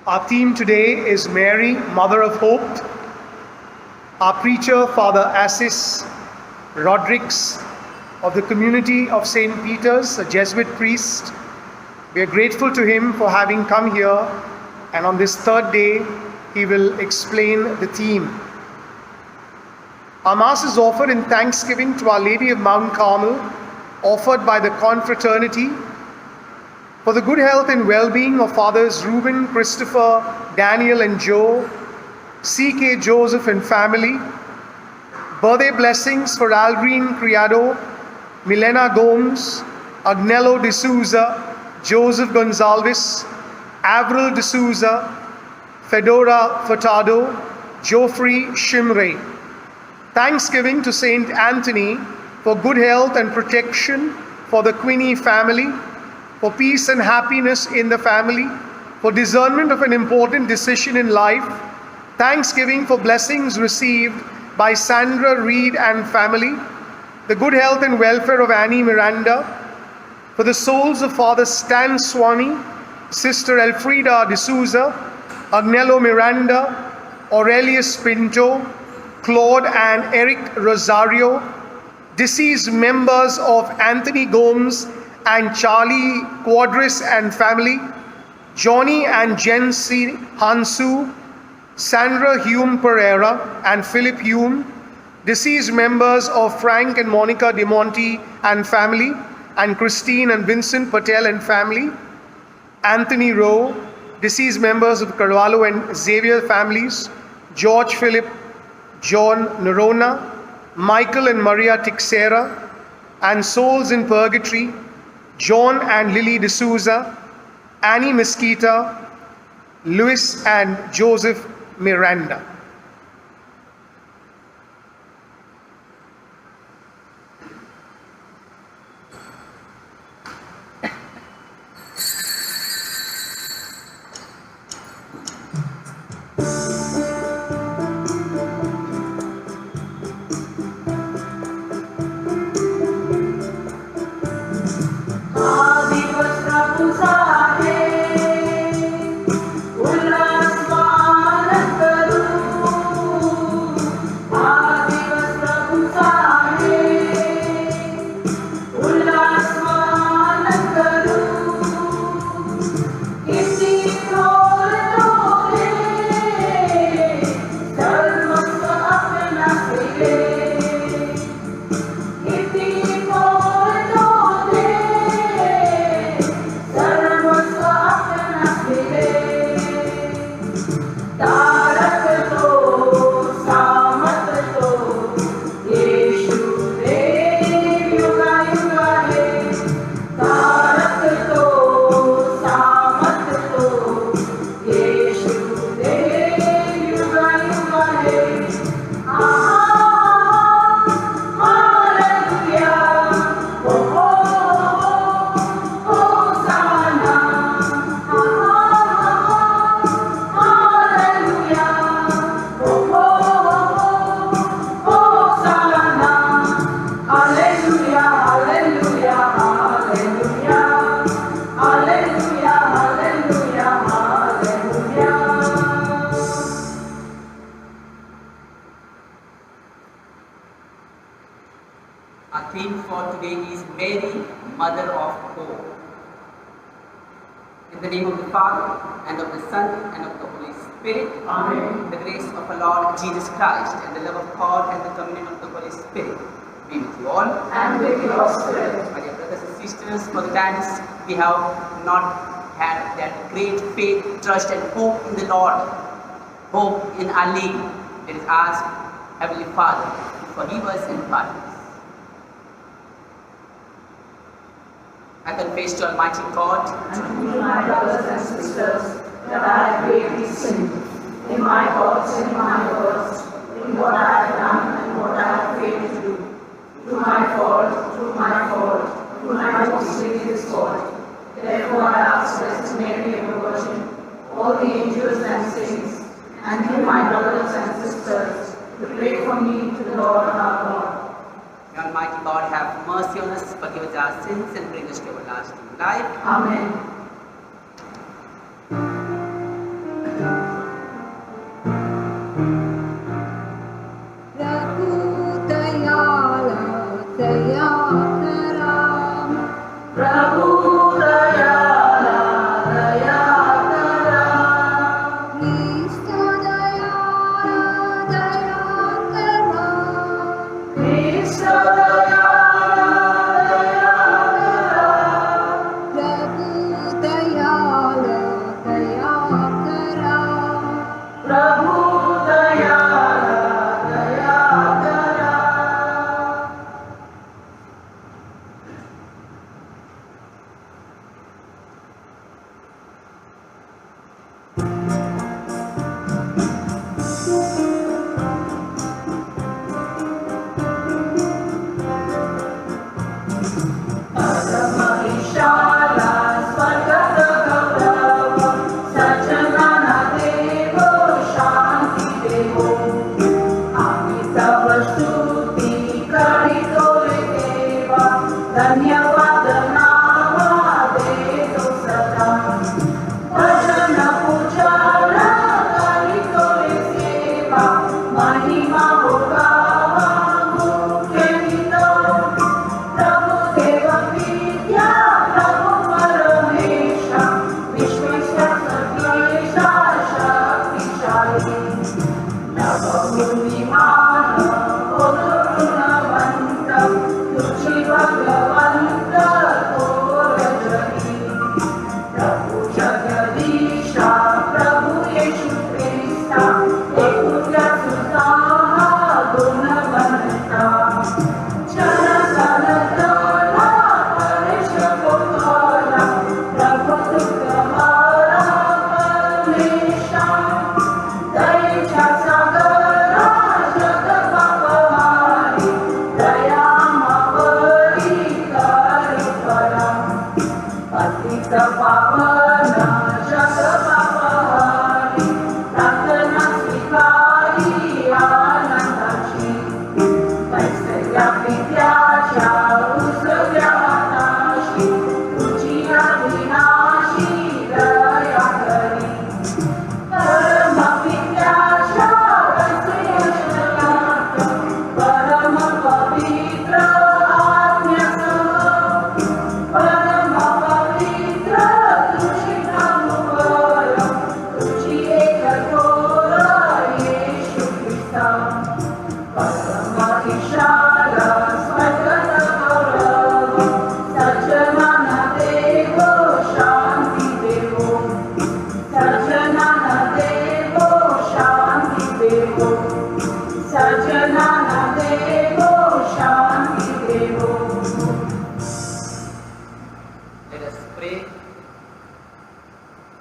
Our theme today is Mary, Mother of Hope. Our preacher, Father Assis Rodrigues of the community of St. Peter's, a Jesuit priest. We are grateful to him for having come here, and on this third day, he will explain the theme. Our Mass is offered in thanksgiving to Our Lady of Mount Carmel, offered by the confraternity, for the good health and well-being of Fathers Reuben, Christopher, Daniel and Joe, C.K. Joseph and family, birthday blessings for Aldrine Criado, Milena Gomes, Agnello D'Souza, Joseph Gonzalez, Avril D'Souza, Fedora Furtado, Geoffrey Shimre. Thanksgiving to Saint Anthony for good health and protection for the Quinney family, for peace and happiness in the family, for discernment of an important decision in life. Thanksgiving for blessings received by Sandra Reed and family, the good health and welfare of Annie Miranda, for the souls of Father Stan Swami, Sister Elfrida D'Souza, Agnello Miranda, Aurelius Pinto, Claude and Eric Rosario, deceased members of Anthony Gomes and Charlie Quadris and family, Johnny and Jen C. Hansu, Sandra Hume Pereira and Philip Hume, deceased members of Frank and Monica De Monte and family, and Christine and Vincent Patel and family, Anthony Rowe, deceased members of Carvalho and Xavier families, George Philip, John Nerona, Michael and Maria Tixera, and souls in purgatory, John and Lily D'Souza, Annie Mesquita, Luis and Joseph Miranda. Our theme for today is Mary, Mother of Hope. In the name of the Father, and of the Son, and of the Holy Spirit. Amen. The grace of our Lord Jesus Christ, and the love of God, and the communion of the Holy Spirit be with you all. And with your spirit. My dear brothers and sisters, for the times we have not had that great faith, trust, and hope in the Lord, hope in Ali. Let us ask Heavenly Father to forgive us and pardon us. I confess to Almighty God and to you, my brothers and sisters, that I have greatly sinned in my thoughts and in my words, in what I have done and what I have failed to do. Through my fault, through my most serious fault. Therefore I ask Blessed Mary, ever Virgin, all the angels and saints, and you, my brothers and sisters, to pray for me to the Lord our God. May Almighty God have mercy on us, forgive us our sins, and bring us to everlasting life. Amen. परमईशाला स्वर्गत गौरव सज्जनानदेवो शांती देवो आम्ही तव स्तुती करीतो रे देवा धन्यवाद नावा देतो सदा भजन पूजन करीतो रे सेवा महिमा हो गावा मुखे गीतो प्रभु देव विद्या प्रभु परमेशा विश्वेश्वर सर्वेशा शक्तिशाली नवमुनिमान गुणवंत तुझी भगवंत थोरजनी प्रभु जगदीशा प्रभु येशू ख्रिस्ता एकुल्या सुता गुणवंता जन सनतला परेश गोपाला प्रभु तुकमारा परमेशा दयेच्या सागरा जगपापहारी दया मावळी करी परा पतित पावन जगपापहारी प्रार्थना स्वीकारी आनंदाची कैसल्या विद्याच्या उसव्या हाताशी तुझी अविनाशी दया करी परम विद्याच्या वैश्यश्रयात परम पवित्र आज्ञासह परम पवित्र तुझी नामवर तुझी एक थोर येशू ख्रिस्ता परम ईशाला स्वर्गत गौरव सज्जनान देवो शांती देवो सज्जनान देवो शांती देवो सज्जनान देवो शांती देवो Let us pray.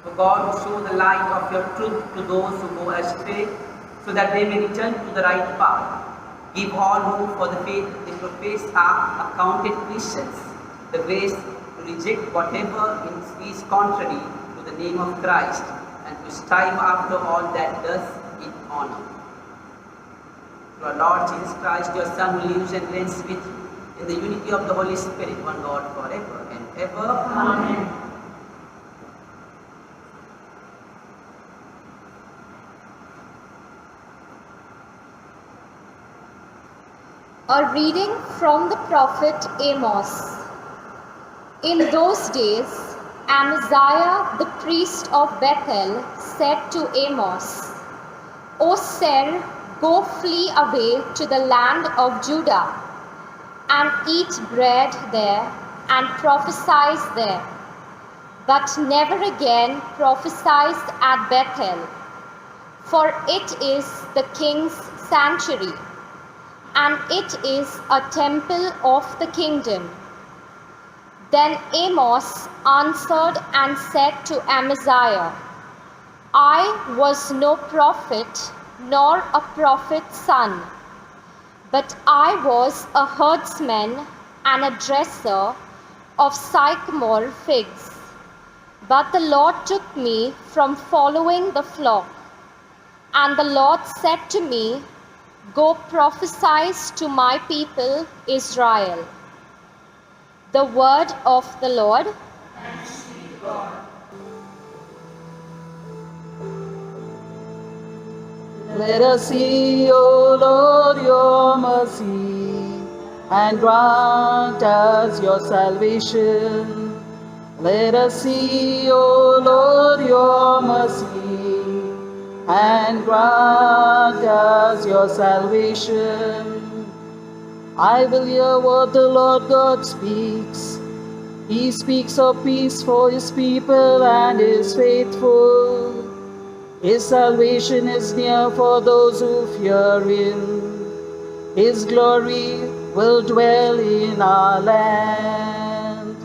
O God, who show the light of your truth to those who go astray, so that they may return to the right path. Give all who for the faith they profess are accounted Christians the grace to reject whatever is contrary to the name of Christ and to strive after all that does it honor. Through our Lord Jesus Christ, your Son, who lives and reigns with you in the unity of the Holy Spirit, one God, forever and ever. Amen. A reading from the prophet Amos. In those days, Amaziah the priest of Bethel said to Amos, O Ser, go flee away to the land of Judah, and eat bread there, and prophesy there. But never again prophesy at Bethel, for it is the king's sanctuary, and it is a temple of the kingdom. Then Amos answered and said to Amaziah, I was no prophet, nor a prophet's son, but I was a herdsman and a dresser of sycamore figs. But the Lord took me from following the flock, and the Lord said to me, Go prophesy to my people Israel. The word of the Lord. Let us see, O Lord, your mercy, and grant us your salvation. Let us see, O Lord, your mercy, and grant us your salvation. I will hear what the Lord God speaks. He speaks of peace for his people and is faithful. His salvation is near for those who fear him. His glory will dwell in our land.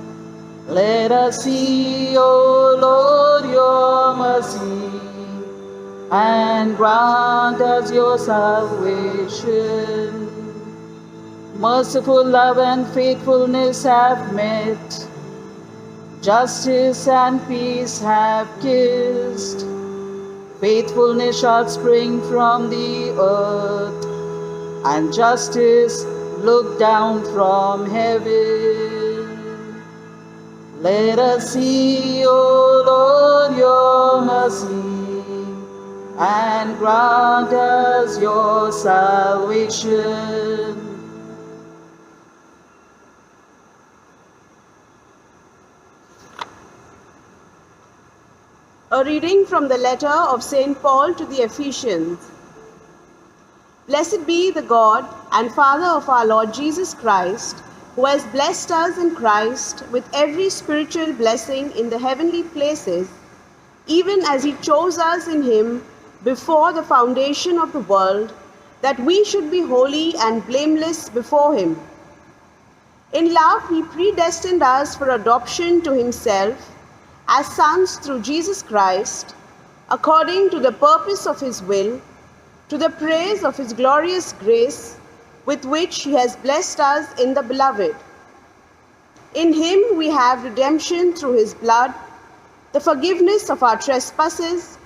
Let us see, O Lord, your mercy, and grant us your salvation. Merciful love and faithfulness have met. Justice and peace have kissed. Faithfulness shall spring from the earth, and justice look down from heaven. Let us see, O Lord, your mercy, and grant us your salvation. A reading from the letter of St. Paul to the Ephesians. Blessed be the God and Father of our Lord Jesus Christ, who has blessed us in Christ with every spiritual blessing in the heavenly places, even as he chose us in him before the foundation of the world, that we should be holy and blameless before him. In love, he predestined us for adoption to himself as sons through Jesus Christ, according to the purpose of his will, to the praise of his glorious grace, with which he has blessed us in the Beloved. In him we have redemption through his blood, the forgiveness of our trespasses,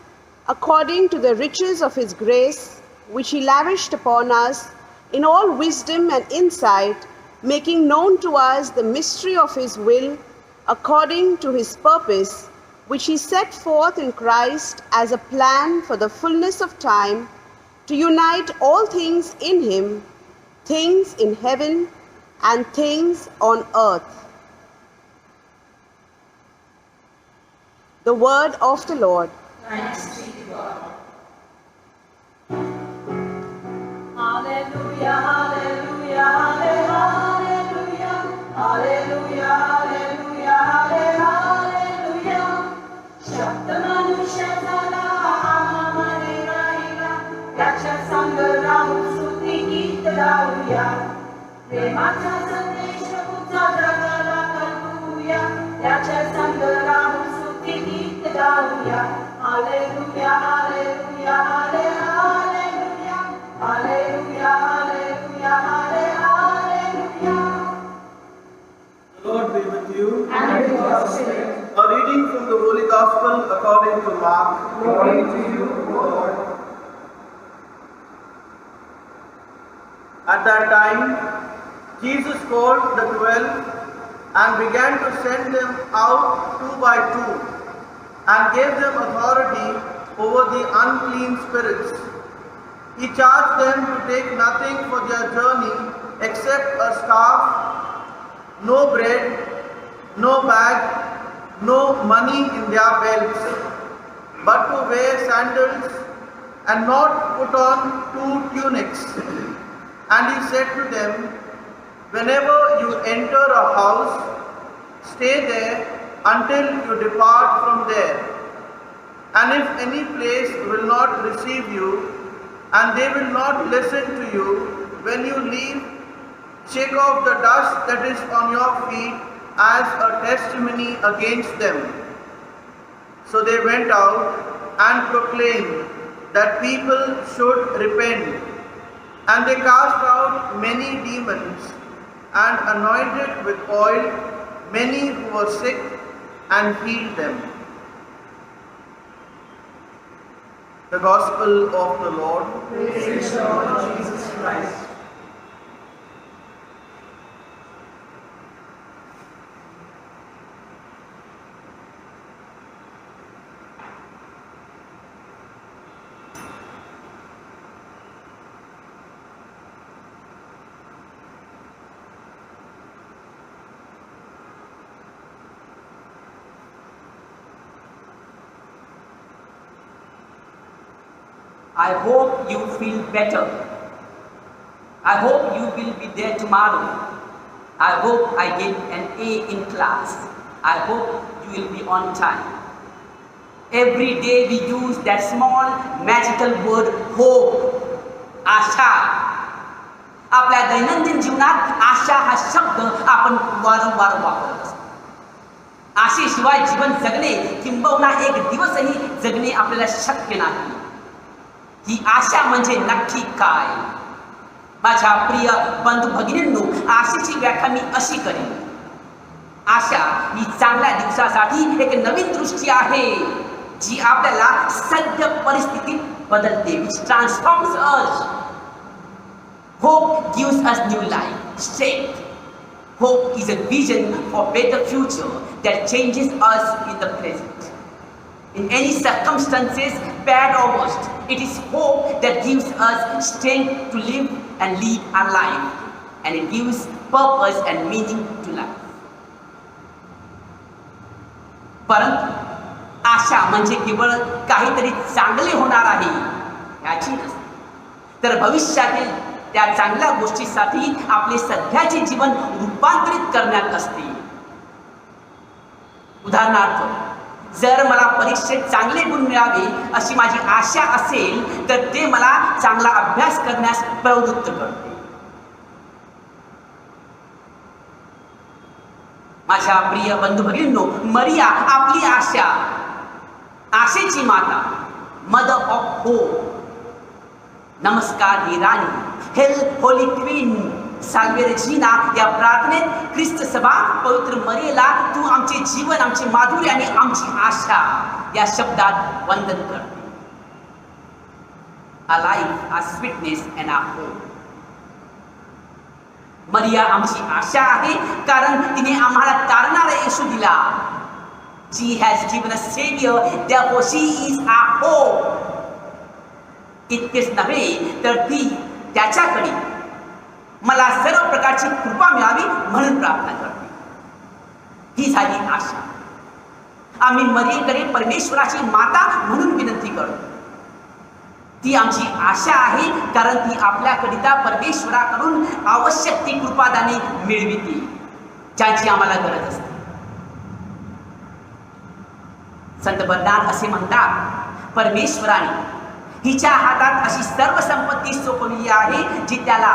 according to the riches of his grace, which he lavished upon us in all wisdom and insight, making known to us the mystery of his will, according to his purpose, which he set forth in Christ as a plan for the fullness of time, to unite all things in him, things in heaven and things on earth. The word of the Lord. Thanks be to God. Hallelujah, hallelujah, hallelujah, hallelujah, hallelujah, hallelujah. शब्द मनुष्य झाला आम्हामध्ये राहिला, त्याच्या संग राहून स्तुती गीत गाऊया. प्रेमाचा संदेश उच्चा जगाला कळवूया, त्याच्या संग राहून स्तुती गीत गाऊया. Hallelujah, hallelujah, hallelujah, hallelujah, hallelujah, hallelujah. The Lord be with you. And with your spirit. A reading from the Holy Gospel according to Mark. Glory to you, O Lord. At that time, Jesus called the 12 and began to send them out 2 by 2 and gave them authority over the unclean spirits. He charged them to take nothing for their journey except a staff, no bread, no bag, no money in their belts, but to wear sandals and not put on 2 tunics. And he said to them, whenever you enter a house, stay there until you depart from there. And if any place will not receive you, and they will not listen to you, when you leave, shake off the dust that is on your feet as a testimony against them. So they went out and proclaimed that people should repent. And they cast out many demons and anointed with oil many who were sick and healed them. The Gospel of the Lord. Praise the Lord Jesus Christ. I hope you feel better. I hope you will be there tomorrow. I hope I get an A in class. I hope you will be on time. Every day we use that small magical word hope, आशा. आपल्या दैनंदिन जीवनात आशा हा शब्द आपण वारंवार वापरत असतो. आशेशिवाय जीवन जगणे किंबहुना एक दिवसही जगणे आपल्याला शक्य नाही. ही आशा म्हणजे नक्की काय? माझ्या प्रिय बंधू भगिनींनो, आशेची व्याख्या मी अशी करेन. आशा ही चांगल्या दिवसासाठी एक नवीन दृष्टी आहे जी आपल्याला सद्य परिस्थितीत बदलते. Which transforms us. Hope gives us new life, strength. Hope is a vision for better future that changes us in the present. In any circumstances, bad or worst, it is hope that gives us strength to live and lead our life, and it gives purpose and meaning to life. परंतु आशा म्हणजे केवळ काहीतरी चांगले होणार आहे याची नसते, तर भविष्यातील त्या चांगल्या गोष्टीसाठी आपले सध्याचे जीवन रूपांतरित करण्यात असते. उदाहरणार्थ, जर मला परीक्षेत चांगले गुण मिळावे अशी माझी आशा असेल तर ते मला चांगला अभ्यास करण्यास प्रवृत्त करते. माझ्या प्रिय बंधू भगिनींनो, मरिया आपली आशा, आशेची माता, मदर ऑफ होप. नमस्कार ही राणी, हेल होली क्वीन, साल्वे रेजिना या प्रार्थनेत ख्रिस्त सभा पवित्र मरियेला तू आमचे जीवन, आमचे माधुर्य आणि आमची आशा या शब्दात वंदन करते. A life, a sweetness and a hope. मरिया आमची आशा आहे कारण तिने आम्हाला तारणारा येशू दिला. She has given a savior, therefore she is our hope. इतकेच नव्हे तर ती त्याच्याकडे मला सर्व प्रकारची कृपा मिळावी म्हणून प्रार्थना करते. ही झाली आशा. आम्ही मरियेकडे परमेश्वराची माता म्हणून विनंती करतो. ती आमची आशा आहे कारण ती आपल्याकरिता परमेश्वराकडून आवश्यक ती कृपादाने मिळविते ज्याची आम्हाला गरज असते. संत बर्नार्ड असे म्हणतात, परमेश्वराने हिच्या हातात अशी सर्व संपत्ती सोपवली आहे जी त्याला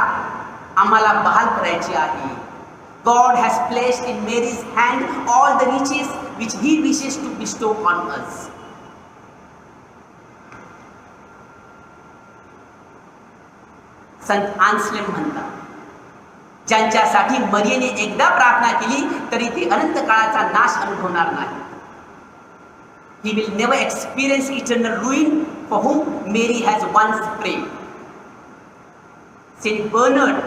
आम्हाला बहाल करायची आहे. God has placed in Mary's hand all the riches which he wishes to bestow on us. संत आन्सलेम म्हणतात, ज्यांच्यासाठी मरियेने एकदा प्रार्थना केली तरी ते अनंत काळाचा नाश अनुभवणार नाही. He will never experience eternal ruin for whom Mary has once prayed. Saint Bernard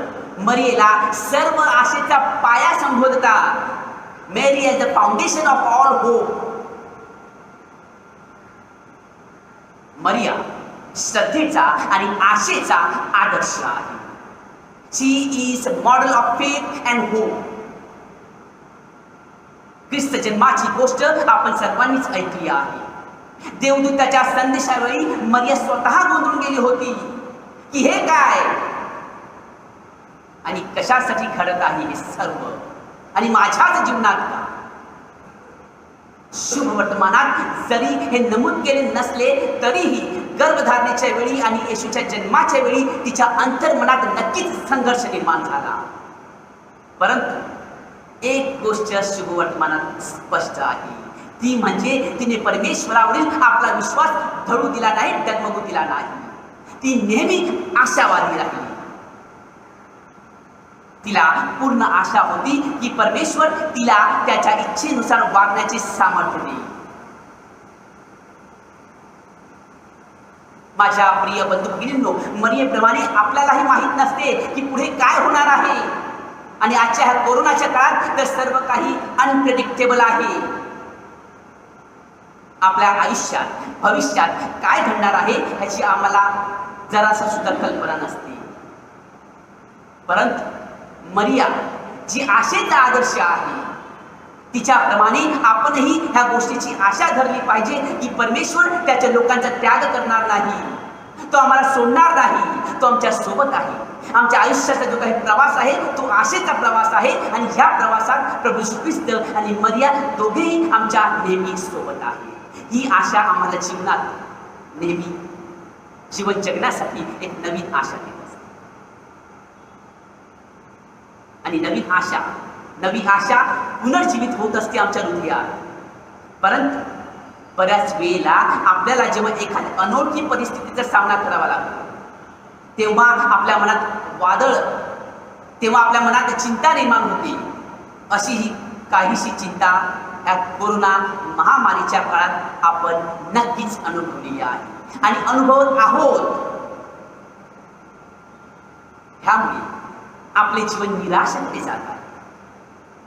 मरियेला सर्व आशेचा पाया संबोधतात. Mary as the foundation of all hope. मरिया श्रद्धेचा आणि आशेचा आदर्श आहे. She is a model of faith and hope. ख्रिस्त जन्माची गोष्ट आपण सर्वांनीच ऐकली आहे. देवदूताच्या संदेशावेळी मरिया स्वतः गोंधळून गेली होती की हे काय आणि कशासाठी घडत आहे हे सर्व, आणि माझ्याच जीवनात का. शुभ वर्तमानात जरी हे नमूद केले नसले तरीही गर्भधारणेच्या वेळी आणि येशूच्या जन्माच्या वेळी तिच्या अंतर्मनात नक्कीच संघर्ष निर्माण झाला. परंतु एक गोष्ट शुभ वर्तमानात स्पष्ट आहे, ती म्हणजे तिने परमेश्वरावरील आपला विश्वास ढळू दिला नाही, डगमगू दिला नाही. ती नेहमी आशावादी राहिली. तिला पूर्ण आशा होती की परमेश्वर तिला त्याच्या इच्छेनुसार वागण्याचे सामर्थ्य देईल. माझ्या प्रिय बंधू भगिनींनो, मरियेप्रमाणे आपल्यालाही माहीत नसते की पुढे काय होणार आहे, आणि आजच्या ह्या कोरोनाच्या काळात तर सर्व काही अनप्रेडिक्टेबल आहे. आपल्या आयुष्यात भविष्यात काय घडणार आहे ह्याची आम्हाला जरासा सुद्धा कल्पना नसते. परंतु मरिया जी आशेचा आदर्श आहे, तिच्याप्रमाणे आपणही ह्या गोष्टीची आशा धरली पाहिजे की परमेश्वर त्याच्या लोकांचा त्याग करणार नाही, तो आम्हाला सोडणार नाही, तो आमच्या सोबत आहे. आमच्या आयुष्याचा जो काही प्रवास आहे तो आशेचा प्रवास आहे, आणि ह्या प्रवासात प्रभू येशू ख्रिस्त आणि मरिया दोघेही आमच्या नेहमी सोबत आहे. ही आशा आम्हाला जीवनात नेहमी जीवन जगण्यासाठी एक नवीन आशा देत असते. आणि नवी आशा पुनर्जीवित होत असते आमच्या हृदयात. परंतु बऱ्याच वेळेला आपल्याला जेव्हा एखाद्या अनोळखी परिस्थितीचा सामना करावा लागतो तेव्हा आपल्या मनात वादळ, तेव्हा आपल्या मनात चिंता निर्माण होते. अशी ही काहीशी चिंता या कोरोना महामारीच्या काळात आपण नक्कीच अनुभवली आहे आणि अनुभवत आहोत. ह्यामुळे आपले जीवन निराशेकडे जात आहे,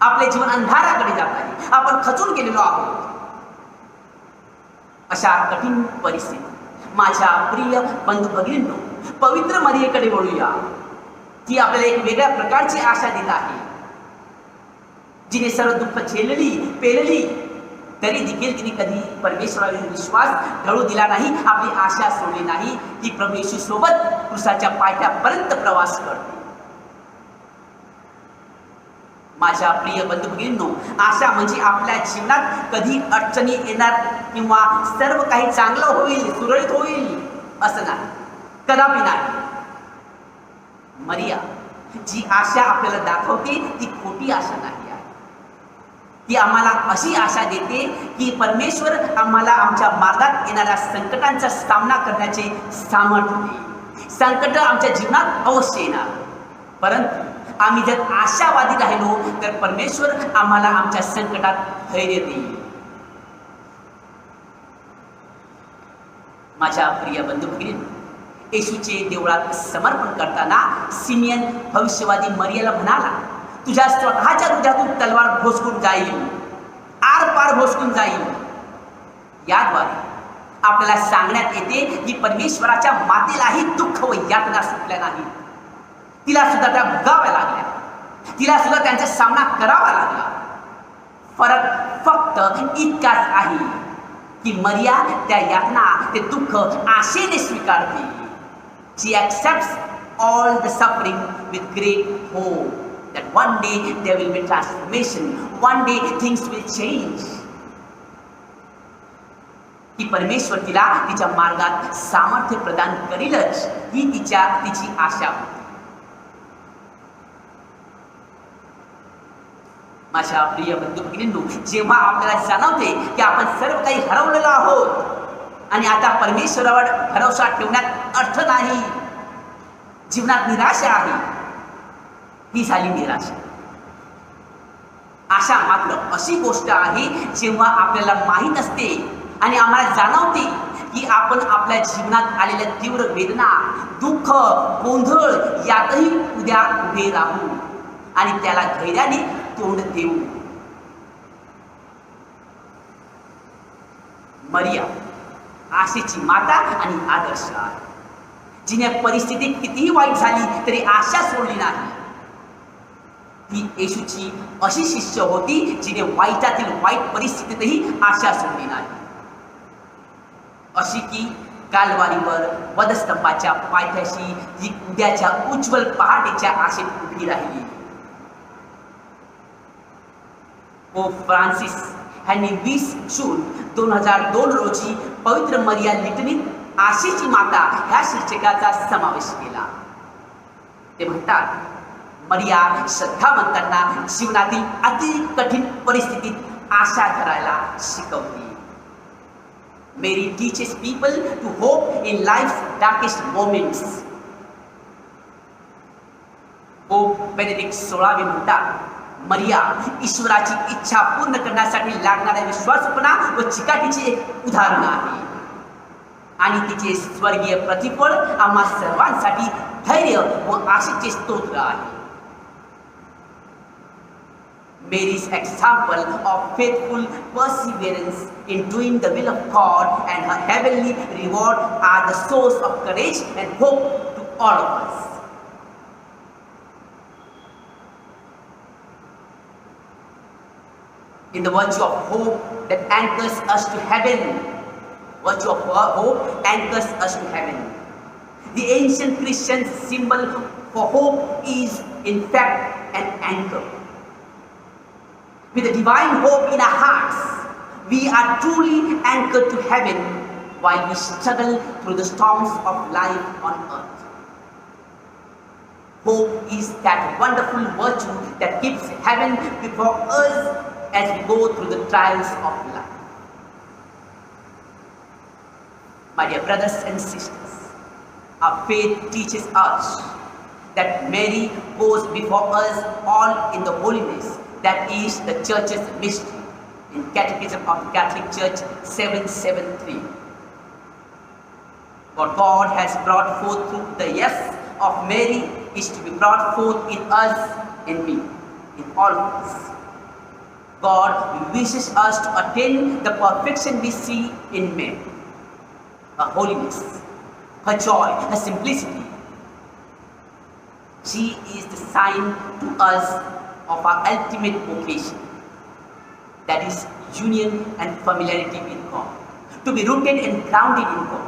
आपले जीवन अंधाराकडे जात आहे, आपण खचून गेलेलो आहोत. अशा कठीण परिस्थितीत माझ्या प्रिय बंधू भगिनींनो, पवित्र मरियेकडे वळूया. ती आपल्याला एक वेगळ्या प्रकारची आशा देत आहे. जिने सर्व दुःख झेलली पेलली तरी देखील तिने कधी परमेश्वरावर विश्वास ढळू दिला नाही, आपली आशा सोडली नाही. ती प्रभू येशू सोबत क्रूसाच्या पायथ्यापर्यंत प्रवास करते. माझ्या प्रिय बंधू भगिनींनो, आशा म्हणजे आपल्या जीवनात कधी अडचणी येणार किंवा सर्व काही चांगलं होईल, सुरळीत होईल असं नाही, कदापि नाही. मरिया जी आशा आपल्याला दाखवते ती खोटी आशा नाही आहे. ती आम्हाला अशी आशा देते की परमेश्वर आम्हाला आमच्या मार्गात येणाऱ्या संकटांचा सामना करण्याचे सामर्थ्य देईल. संकट आमच्या जीवनात अवश्य येणार, परंतु आम्ही जर आशावादी राहिलो तर परमेश्वर आम्हाला आमच्या संकटात धैर्य देईल. माझ्या प्रिय बंधू भगिनींनो, येशूचे देवळात समर्पण करताना सिमियन भविष्यवादी मरियाला म्हणाला, तुझ्या स्वतःच्या हृदयातून तलवार भोसकून जाईल, आरपार भोसकून जाईल. याद्वारे आपल्याला सांगण्यात येते की परमेश्वराच्या मातेलाही दुःख व यातना सुटल्या नाही. तिला सुद्धा त्या भोगाव्या लागल्या, तिला सुद्धा त्यांचा सामना करावा लागला. फरक फक्त इतकाच आहे की मरिया त्या यातना, ते दुःख आशेने स्वीकारते. She accepts all the suffering with great hope that one day there will be transformation, one day things will change. की परमेश्वर तिला तिच्या मार्गात सामर्थ्य प्रदान करीलच, ही तिची आशा होती. माझ्या प्रिय बंधू भगिनींनो, जेव्हा आपल्याला जाणवते की आपण सर्व काही हरवलेलो आहोत आणि आता परमेश्वरावर भरोसा ठेवण्यात अर्थ नाही, जीवनात निराशा आहे, ही झाली निराशा. आशा मात्र अशी गोष्ट आहे जेव्हा आपल्याला माहीत असते आणि आम्हाला जाणवते की आपण आपल्या जीवनात आलेल्या तीव्र वेदना, दुःख, गोंधळ यातही उद्या उभे राहू आणि त्याला धैर्याने तोंड देऊ. मरिया आशेची माता आणि आदर्श आहे, जिने परिस्थिती कितीही वाईट झाली तरी आशा सोडली नाही. ती येशूची अशी शिष्य होती जिने वाईटातील वाईट परिस्थितीतही आशा सोडली नाही. अशी की कालवारीवर वधस्तंभाच्या पायथ्याशी जी उद्याच्या उज्ज्वल पहाटेच्या आशेत उभी राहिली. पोप फ्रान्सिस यांनी 20 जून 2002 रोजी पवित्र मरिया लिटनीत आशेची माता ह्या शीर्षकाचा समावेश केला. ते म्हणतात, मरिया श्रद्धावंतांना जीवनातील अति कठीण परिस्थितीत आशा धरायला शिकवते. Mary teaches people to hope in life's darkest moments. Pope Benedict 16 म्हणतात, मरिया ईश्वराची इच्छा पूर्ण करण्यासाठी लागणाऱ्या विश्वासपणा व चिकाटीचे एक उदाहरण आहे आणि तिचे स्वर्गीय प्रतिफळ आम्हा सर्वांसाठी धैर्य व आशेचे स्तोत्र आहे. Mary's example of faithful perseverance in doing the will of God and her heavenly reward are the source of courage and hope to all of us. In the virtue of hope that anchors us to heaven, virtue of hope anchors us to heaven. The ancient Christian symbol for hope is in fact an anchor. With the divine hope in our hearts, we are truly anchored to heaven while we struggle through the storms of life on earth. Hope is that wonderful virtue that keeps heaven before us as we go through the trials of life. My dear brothers and sisters, Our faith teaches us that Mary goes before us all in the holiness that is the Church's mystery in Catechism of the Catholic Church 773. What God has brought forth through the yes of Mary is to be brought forth in us, in me, in all of us. God wishes us to attain the perfection we see in Mary, her holiness, her joy, her simplicity. She is the sign to us of our ultimate vocation, that is union and familiarity with God, to be rooted and grounded in God.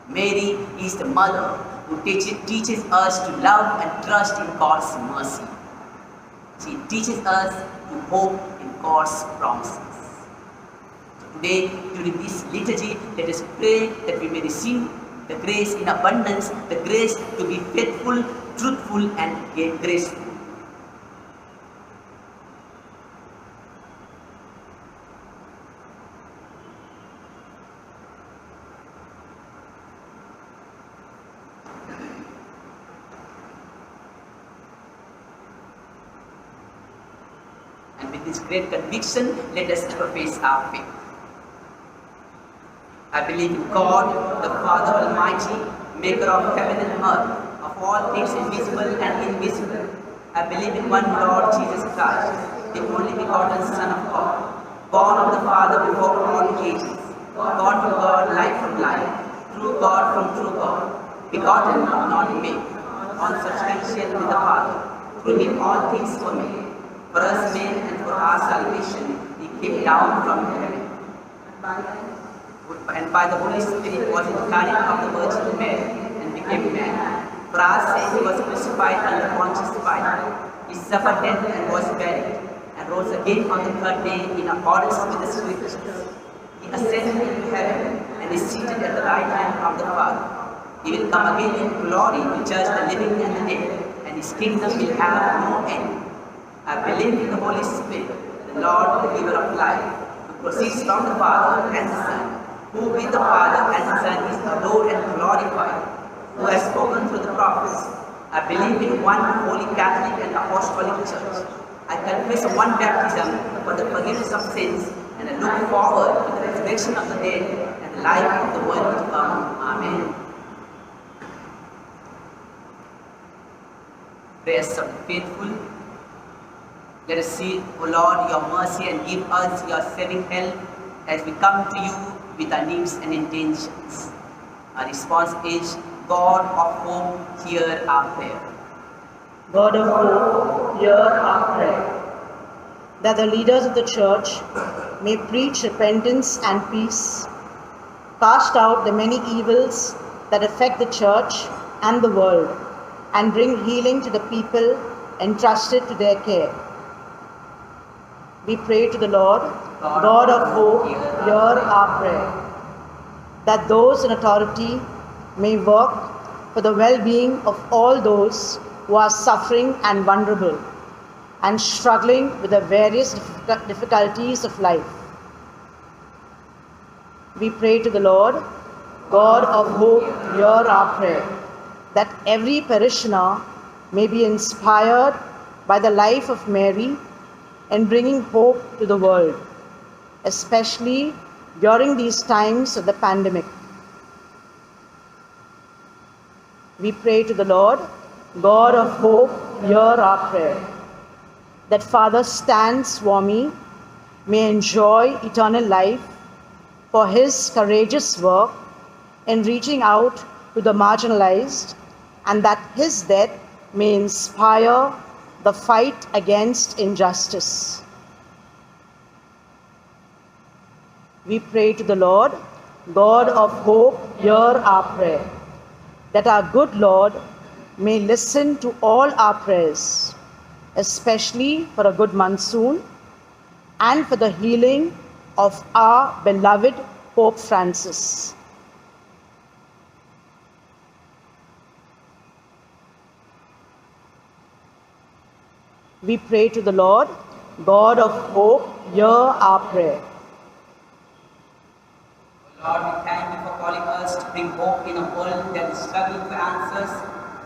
Mary is the mother who teaches us to love and trust in God's mercy. She teaches us to hope in God's promises. So today, during this liturgy, let us pray that we may receive the grace in abundance, the grace to be faithful, truthful, and graceful. And with this great conviction, let us profess our faith. I believe in God, the Father Almighty, maker of heaven and earth, of all things visible and invisible. I believe in one Lord Jesus Christ, the only begotten Son of God, born of the Father before all ages, God from God, light from light, true God from true God, begotten, not made, consubstantial with the Father. Through him all things were made. For us men and for our salvation, he came down from heaven. And by the Holy Spirit was incarnate of the Virgin Mary and became man. For our sake he was crucified under Pontius Pilate. He suffered death and was buried, and rose again on the third day in accordance with the Scriptures. He ascended into heaven and is seated at the right hand of the Father. He will come again in glory to judge the living and the dead, and his kingdom will have no end. I believe in the Holy Spirit, the Lord, the giver of life, who proceeds from the Father and the Son, who with the Father and the Son is adored and glorified, who has spoken through the prophets. I believe in one holy Catholic and Apostolic Church. I confess one baptism for the forgiveness of sins, and I look forward to the resurrection of the dead and the life of the world to come. Amen. Prayers of the faithful. Let us seek, O Lord, your mercy and give us your saving help as we come to you with our needs and intentions. Our response is, God of hope, hear our prayer. God of hope, hear our prayer. That the leaders of the Church may preach repentance and peace, cast out the many evils that affect the Church and the world, and bring healing to the people entrusted to their care. We pray to the Lord, God of hope, hear our prayer. That those in authority may work for the well-being of all those who are suffering and vulnerable and struggling with the various difficulties of life. We pray to the Lord, God of hope, hear our prayer. That every parishioner may be inspired by the life of Mary in bringing hope to the world, especially during these times of the pandemic. We pray to the Lord, God of hope, hear our prayer. That Father Stan Swami may enjoy eternal life for his courageous work in reaching out to the marginalized, and that his death may inspire the fight against injustice. We pray to the Lord, God of hope, hear our prayer. That our good Lord may listen to all our prayers, especially for a good monsoon and for the healing of our beloved Pope Francis. We pray to the Lord, God of hope, hear our prayer. Lord, we thank you for calling us to bring hope in a world that is struggling for answers,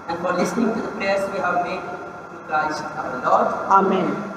and for listening to the prayers we have made through Christ our Lord. Amen.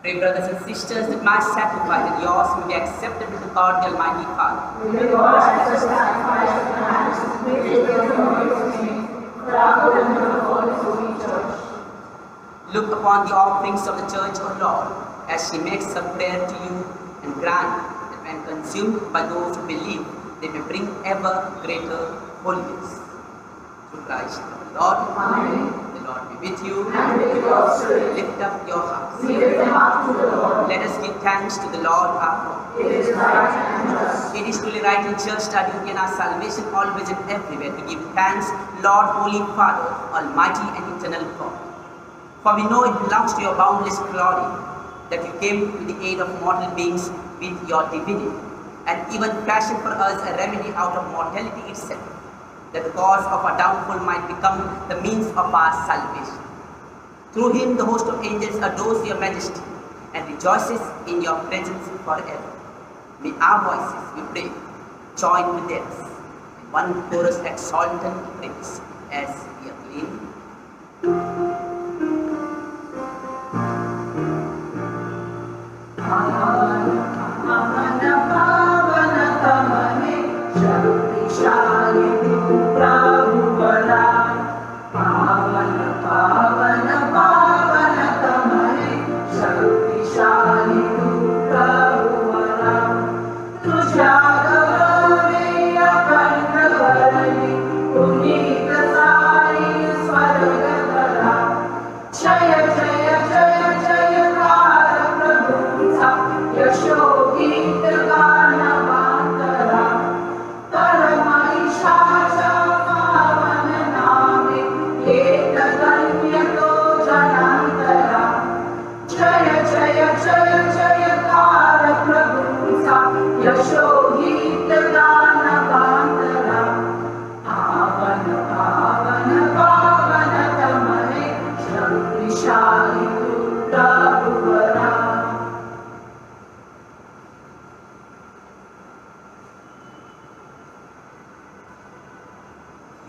Pray, brothers and sisters, that my sacrifice and yours may be acceptable to God the Almighty Father. May God accept the sacrifice of your hands, make it your name, for our good and for the Holy Holy Church. Look upon the offerings of the Church, O Lord, as she makes her prayer to you, and grant that when consumed by those who believe, they may bring ever greater holiness. Through Christ our Lord. Amen. The Lord be with you. And with your spirit. Lift up your hearts. We lift them up to the Lord. Let us give thanks to the Lord our God. It is right and just. It is truly right and just, our duty and our salvation, always and everywhere, to give thanks, Lord, Holy Father, Almighty and eternal God. For we know it belongs to your boundless glory that you came to the aid of mortal beings with your divinity, and even fashioned for us a remedy out of mortality itself, that the cause of our downfall might become the means of our salvation. Through him the host of angels adores your majesty and rejoices in your presence forever. May our voices, we pray, join with theirs in one chorus exultant praise as we acclaim.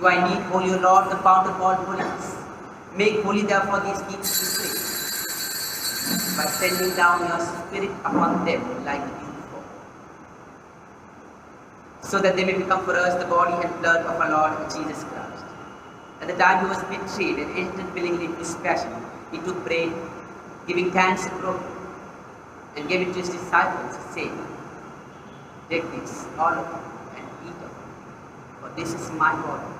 You I need, Holy Lord, the fount of all holiness. Make holy therefore these gifts, we pray, by sending down your Spirit upon them like dew, so that they may become for us the body and blood of our Lord Jesus Christ. At the time he was betrayed and entered willingly into his passion, he took bread, giving thanks and broke it, and gave it to his disciples, saying, "Take this, all of you, and eat of it, for this is my body,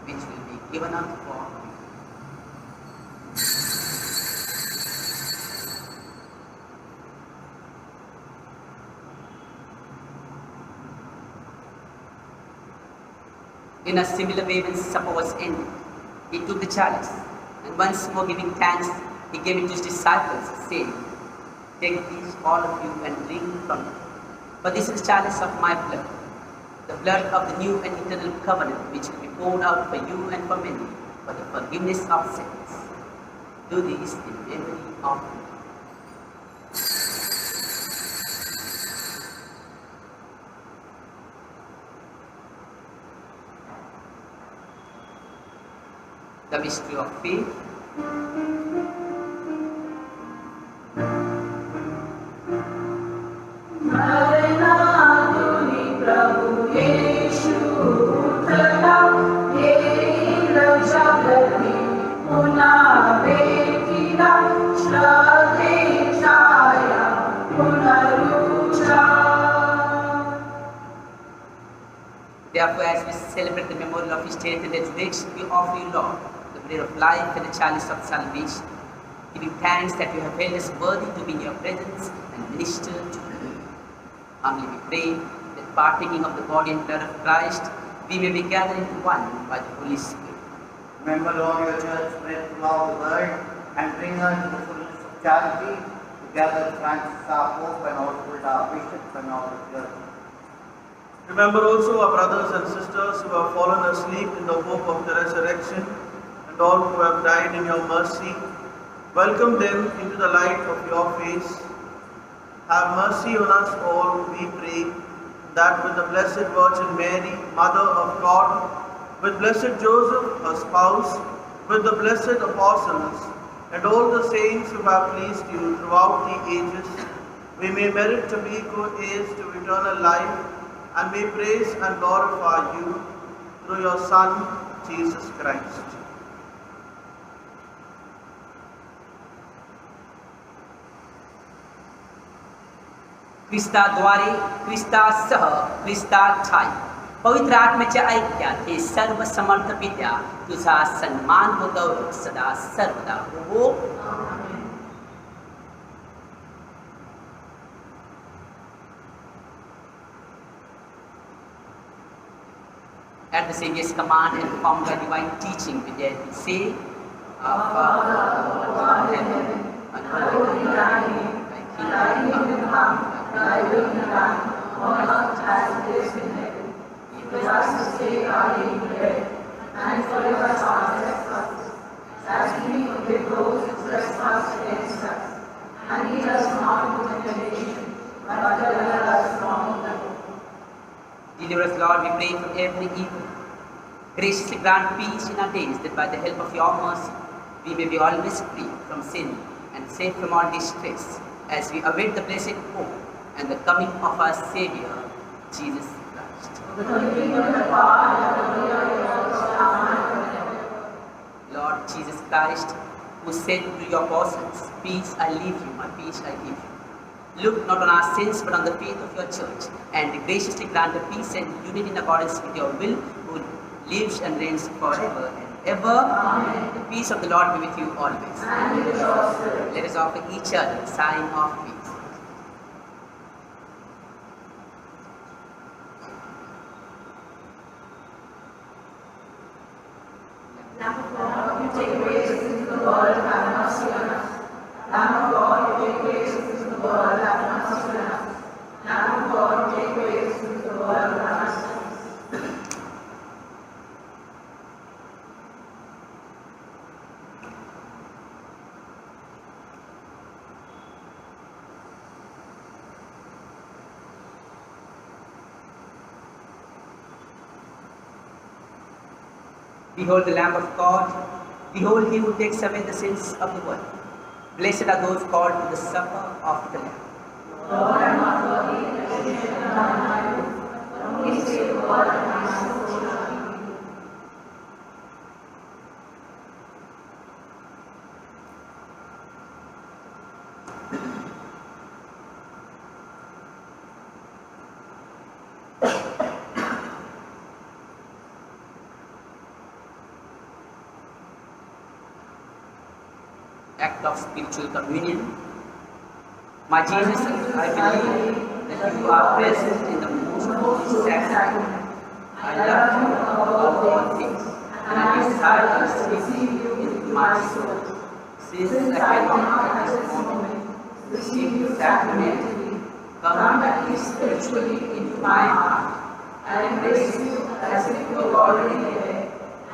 which will be given up for you." In a similar way, when supper was ended, he took the chalice, And once more giving thanks, he gave it to his disciples, saying, "Take these, all of you, and drink from it. For this is the chalice of my blood, the blood of the new and eternal covenant, which will be poured out for you and for many, for the forgiveness of sins. Do this in memory of me." The mystery of faith. मरनातुनि प्रभु येशु उठला, हे जगति पुन्हा भेटिला, श्रद्धेच्या पुनरुच्चार. Therefore, as we celebrate the memorial of his death and resurrection, we offer you, Lord, the bread of life and the chalice of salvation, giving thanks that you have held us worthy to be in your presence and minister to you. Humbly we pray that partaking of the body and blood of Christ, we may be gathered into one by the Holy Spirit. Remember, Lord, your church spread throughout the world and bring her to the fullness of charity, together with Francis our Pope and Oswald our Bishop and all the church. Remember also our brothers and sisters who have fallen asleep in the hope of the resurrection, and all who have died in your mercy. Welcome them into the light of your face. Have mercy on us all, we pray, that with the Blessed Virgin Mary, Mother of God, with Blessed Joseph, her spouse, with the blessed apostles, and all the saints who have pleased you throughout the ages, we may merit to be co-heirs to eternal life, and may praise and glorify you through your Son, Jesus Christ. ख्रिस्ताद्वारे, ख्रिस्तासह, ख्रिस्ताठाई पवित्र आत्म्याच्या ऐक्यात हे सर्व समर्थ पित्या तुझा सन्मान व गौरव सदा सर्वदा हो. At the Savior's command and formed by divine teaching, we dare to say, Our Father, who art in heaven, hallowed be thy name. Thy kingdom come, thy will be done, on earth as it is in heaven. Give us this day our daily bread, and forgive us our trespasses, as we forgive those who trespass against us. And lead us not into temptation, but deliver us from evil. Deliver us, Lord, we pray, from every evil. Graciously grant peace in our days, that by the help of your mercy, we may be always free from sin and safe from all distress, as we await the blessed hope and the coming of our Savior, Jesus Christ. Lord Jesus Christ, who said to your apostles, "Peace I leave you, my peace I give you," look not on our sins but on the faith of your church, and graciously grant a peace and unity in accordance with your will, who lives and reigns forever and ever. Amen. The peace of the Lord be with you always. And with your spirit. Let us offer each other the sign of peace. Lamb of God, you take away the sins of the world, have mercy on us. Lamb of God, you take away the sins of the world, have mercy on us. Lamb of God, you take away the sins of the world, have mercy on us. Behold the Lamb of God, behold him who takes away the sins of the world. Blessed are those called to the supper of the Lamb. Lord, I am not worthy that you should enter under my roof, but only say the word and my soul shall be healed. Act of spiritual communion. My Jesus, I believe that you are present in the most holy sacrament. I love you above all things, and I desire to receive you into my soul. Since I cannot at this moment receive you sacramentally, come at least spiritually into my heart. I embrace you as if you were already there,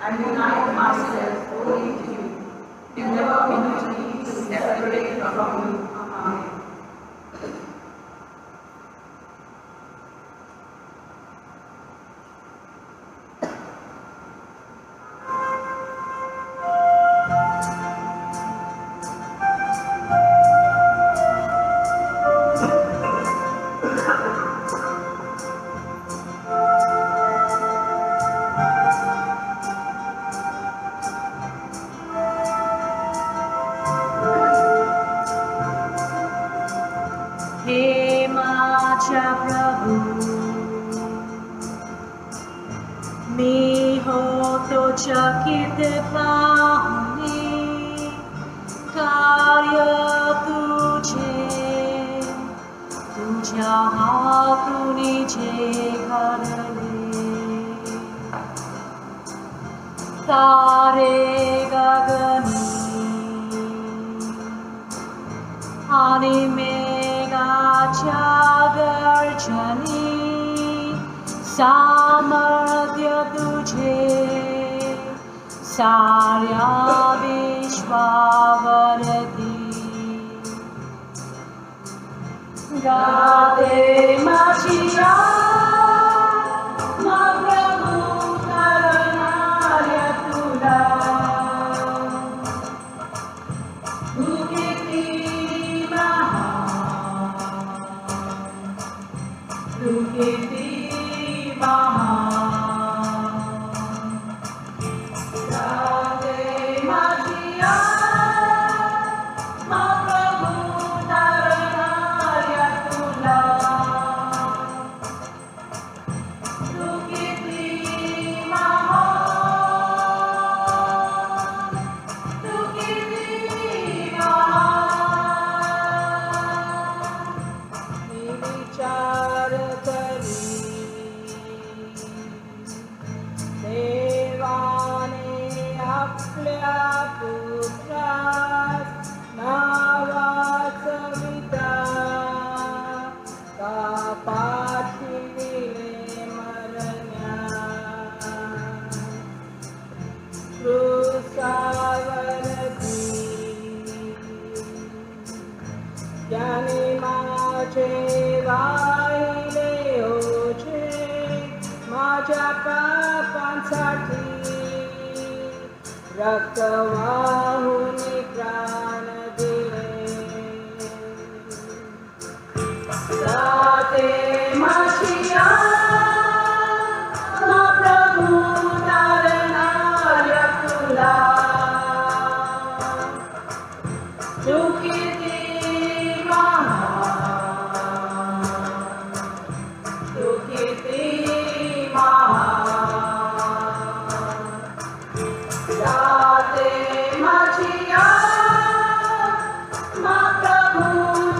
and unite myself wholly to you. You never permit me to separate from you. Amen. हे माझ्या प्रभू, मी होतो चकित पाहुणे कार्य तुझे, तुझ्या हातून जे घडले. तारे गगनी आणि मेघाच्या गर्जनी, सामर्थ्य तुझे साऱ्या विश्वावरती. गाते माझी आत्मा प्रभू करणाऱ्या तुला. तू किती महान, तू किती महान. गाते माझी आत्मा प्रभू करणाऱ्या तुला. तू किती महान, तू किती महान. मी विचार करी देवाने आपल्या पुत्रास नावाचविता का पाठविले मरण्यास. क्रूसावरती ज्याने माझे वाहिले ओझे, माझ्या पापांसाठी रक्त वाहून प्राण दिले. गाते माझी आत्मा प्रभू तारणाऱ्या तुला. तू किती महान, तू किती महान. गाते माझी आत्मा प्रभू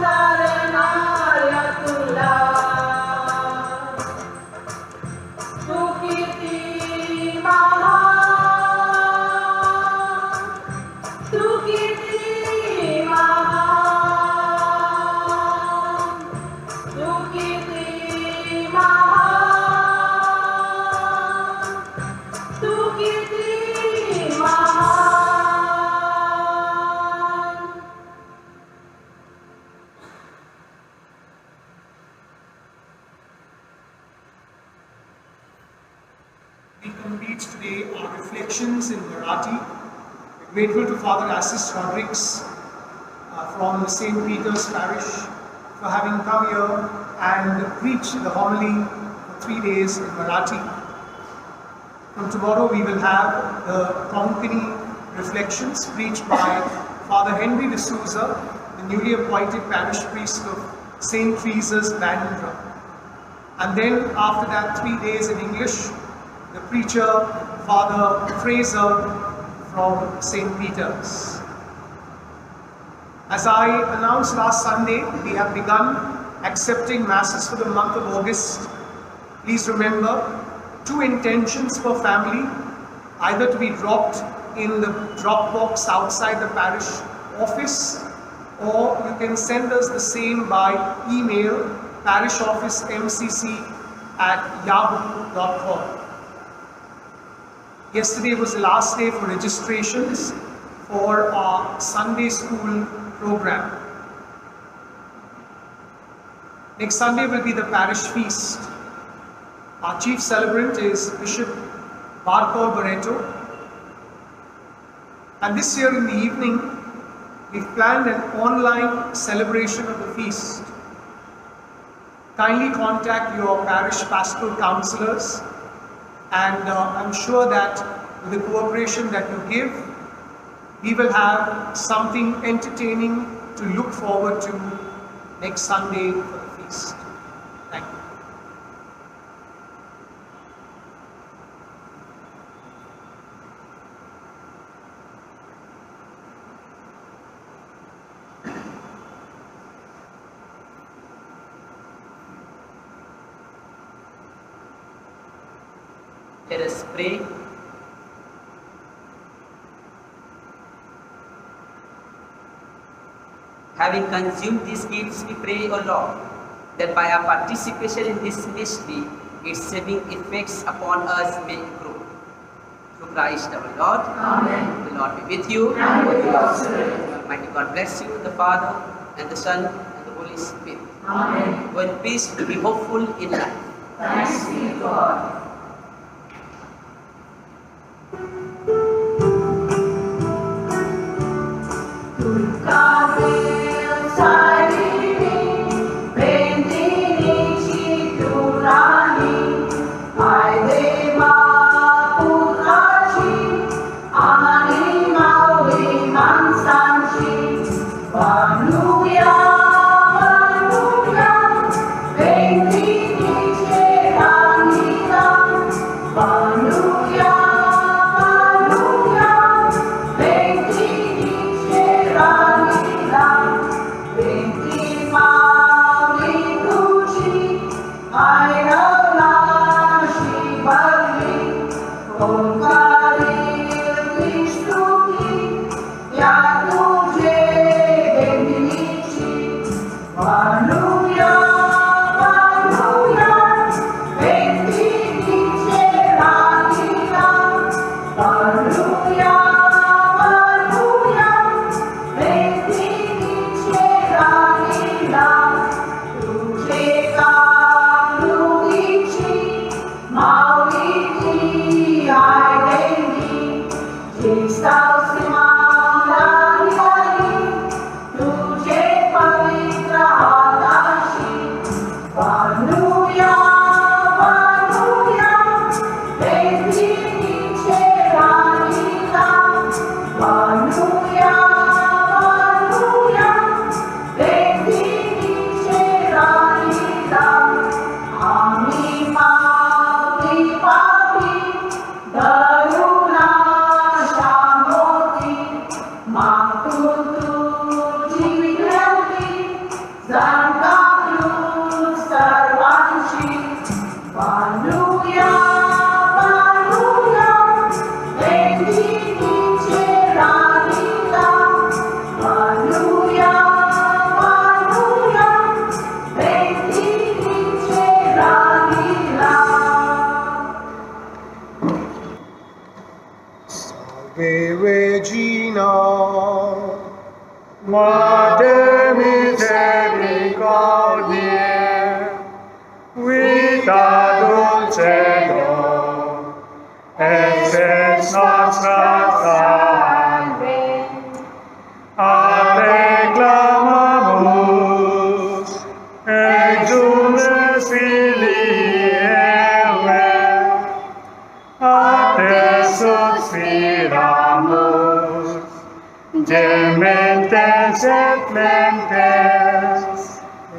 तारणाऱ्या तुला. तू किती महान, तू किती महान, तू किती महान, तू किती महान. We complete today our reflections in Marathi. We're grateful to Father Assis Rodrigues from St. Peter's Parish for having come here and preached the homily for 3 days in Marathi. From tomorrow we will have the Konkani reflections preached by Father Henry D'Souza, the newly appointed parish priest of St. Teresa's, Bandra. And then after that 3 days in English, the preacher Father Fraser from St. Peter's. As I announced last Sunday, we have begun accepting masses for the month of August. Please remember 2 intentions per family, either to be dropped in the drop box outside the parish office, or you can send us the same by email, parishofficemcc@yahoo.com. Yesterday was the last day for registrations for our Sunday school program. Next Sunday will be the parish feast. Our chief celebrant is Bishop Marco Barreto. And this year in the evening, we've planned an online celebration of the feast. Kindly contact your parish pastoral counselors, and I'm sure that with the cooperation that you give, we will have something entertaining to look forward to next Sunday for the feast. Thank you. Let us pray. Having consumed these gifts, we pray, O Lord, that by our participation in this mystery, its saving effects upon us may grow. Through Christ our Lord. Amen. The Lord be with you. And with your spirit. Almighty God bless you, the Father, and the Son, and the Holy Spirit. Amen. Go in peace to be hopeful in life. Thanks be to God. Regina, Mater misericordiae, vita dulcedo, et spes nostra salve. A te clamamus, exules filii Eve, a te suspiramus, gementes et plentes,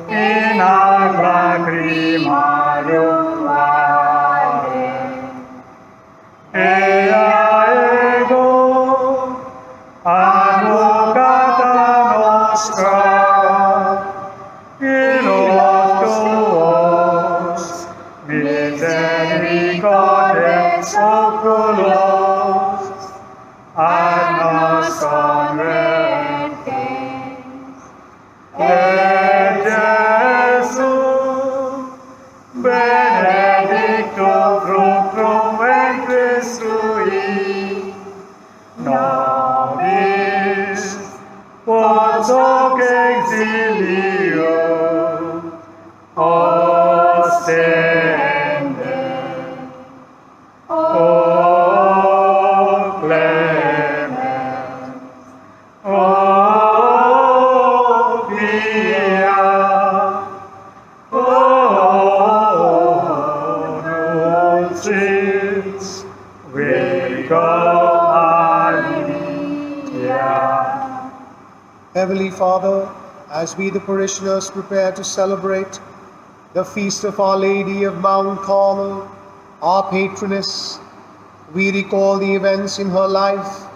in ad lacrimarum vale. Ea ego, advocata nostra, illos tuos, misericordes oculos, destruir. Nobis vos hoc exilio ostende, o clemens, o pia, o dulcis Virgo Maria. Heavenly Father, as we the parishioners prepare to celebrate the feast of Our Lady of Mount Carmel, our patroness, we recall the events in her life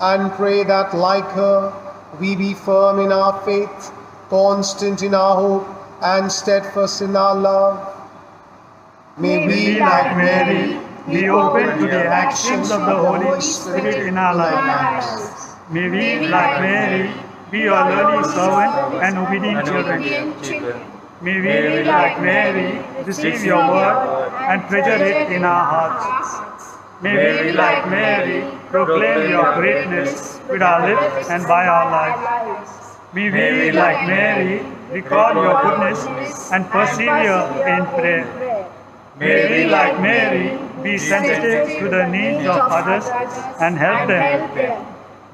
and pray that, like her, we be firm in our faith, constant in our hope, and steadfast in our love. May We, like Mary, be open to the actions of the Holy Spirit in our lives. May we, like Mary, be your lowly servant and obedient children. May we, like Mary, receive your word and treasure it in our hearts. May we, like Mary, proclaim your greatness with our lips and by our lives. May we, like Mary, recall your goodness and persevere in prayer. May we, like Mary, be sensitive to the needs of others and help them.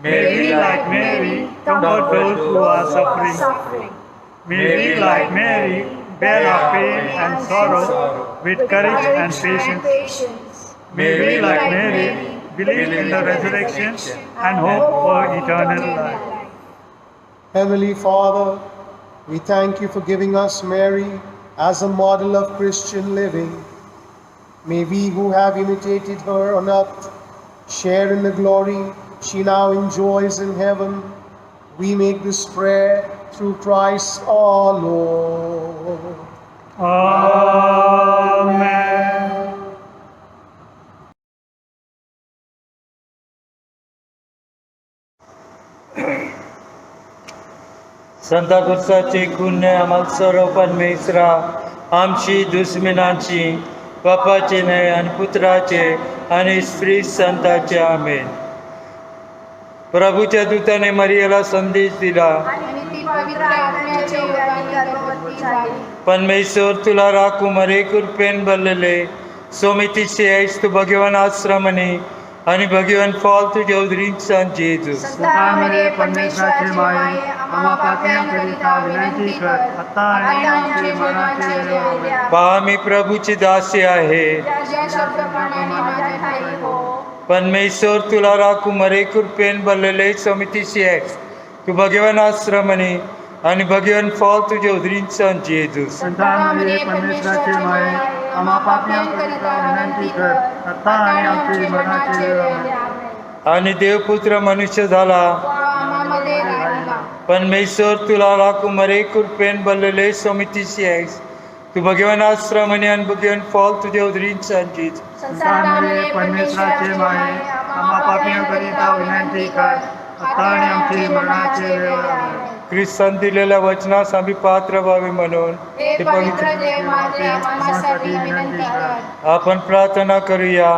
May we, like Mary, comfort those who are suffering. May we, like Mary, bear our pain and sorrow with courage and patience. May we, like Mary, believe in the resurrection and hope for eternal life. Heavenly Father, we thank you for giving us Mary as a model of Christian living. May we who have imitated her on earth share in the glory she now enjoys in heaven. We make this prayer through Christ our Lord. Amen. संता कुर्साचे पुण्य आम्हाला सर्व परमेश्वरा आमची दुश्मनांची बापाचे नाही आणि पुत्राचे आणि स्त्री संताचे आमेन. प्रभूच्या दूताने मरियाला संदेश दिला, परमेश्वर तुला राखू मरे कृपेन भरलेले सोमितीचे आहेस तू भगवान आश्रमने आणि भगवान फॉल तुझ्या उदरींचा जेजू. परमेश्वराचे माये आम्हा पाप्यांकरिता विनंती कर आता आणि आमच्या मरणाच्या वेळेला. पहा मी प्रभूची दासी आहे. परमेश्वर तुला राखू मरे कृपेन भरलेले समितीशी आहेस तू भगवान आश्रमने आणि भगवान फॉल तुझ्या उदरींचा जेजू. परमेश्वराचे माये आम्हा पाप्यांकरिता विनंती कर आता आणि आमच्या मरणाच्या वेळेला. आणि देवपुत्र मनुष्य झाला. परमेश्वर तुला राखू मरे कृपेन भरलेले समितीशी आहेस तू भगवान आश्रमने आणि भगवान फॉल तुझ्या उदरींचा जेजू. परमेश्वराचे माये आम्हा पाप्यांकरिता विनंती कर आता आणि आमच्या मरणाच्या वेळेला. ख्रिस्तान दिलेल्या वचनास आम्ही पात्र व्हावे म्हणून ते पवित्र आपण प्रार्थना करूया.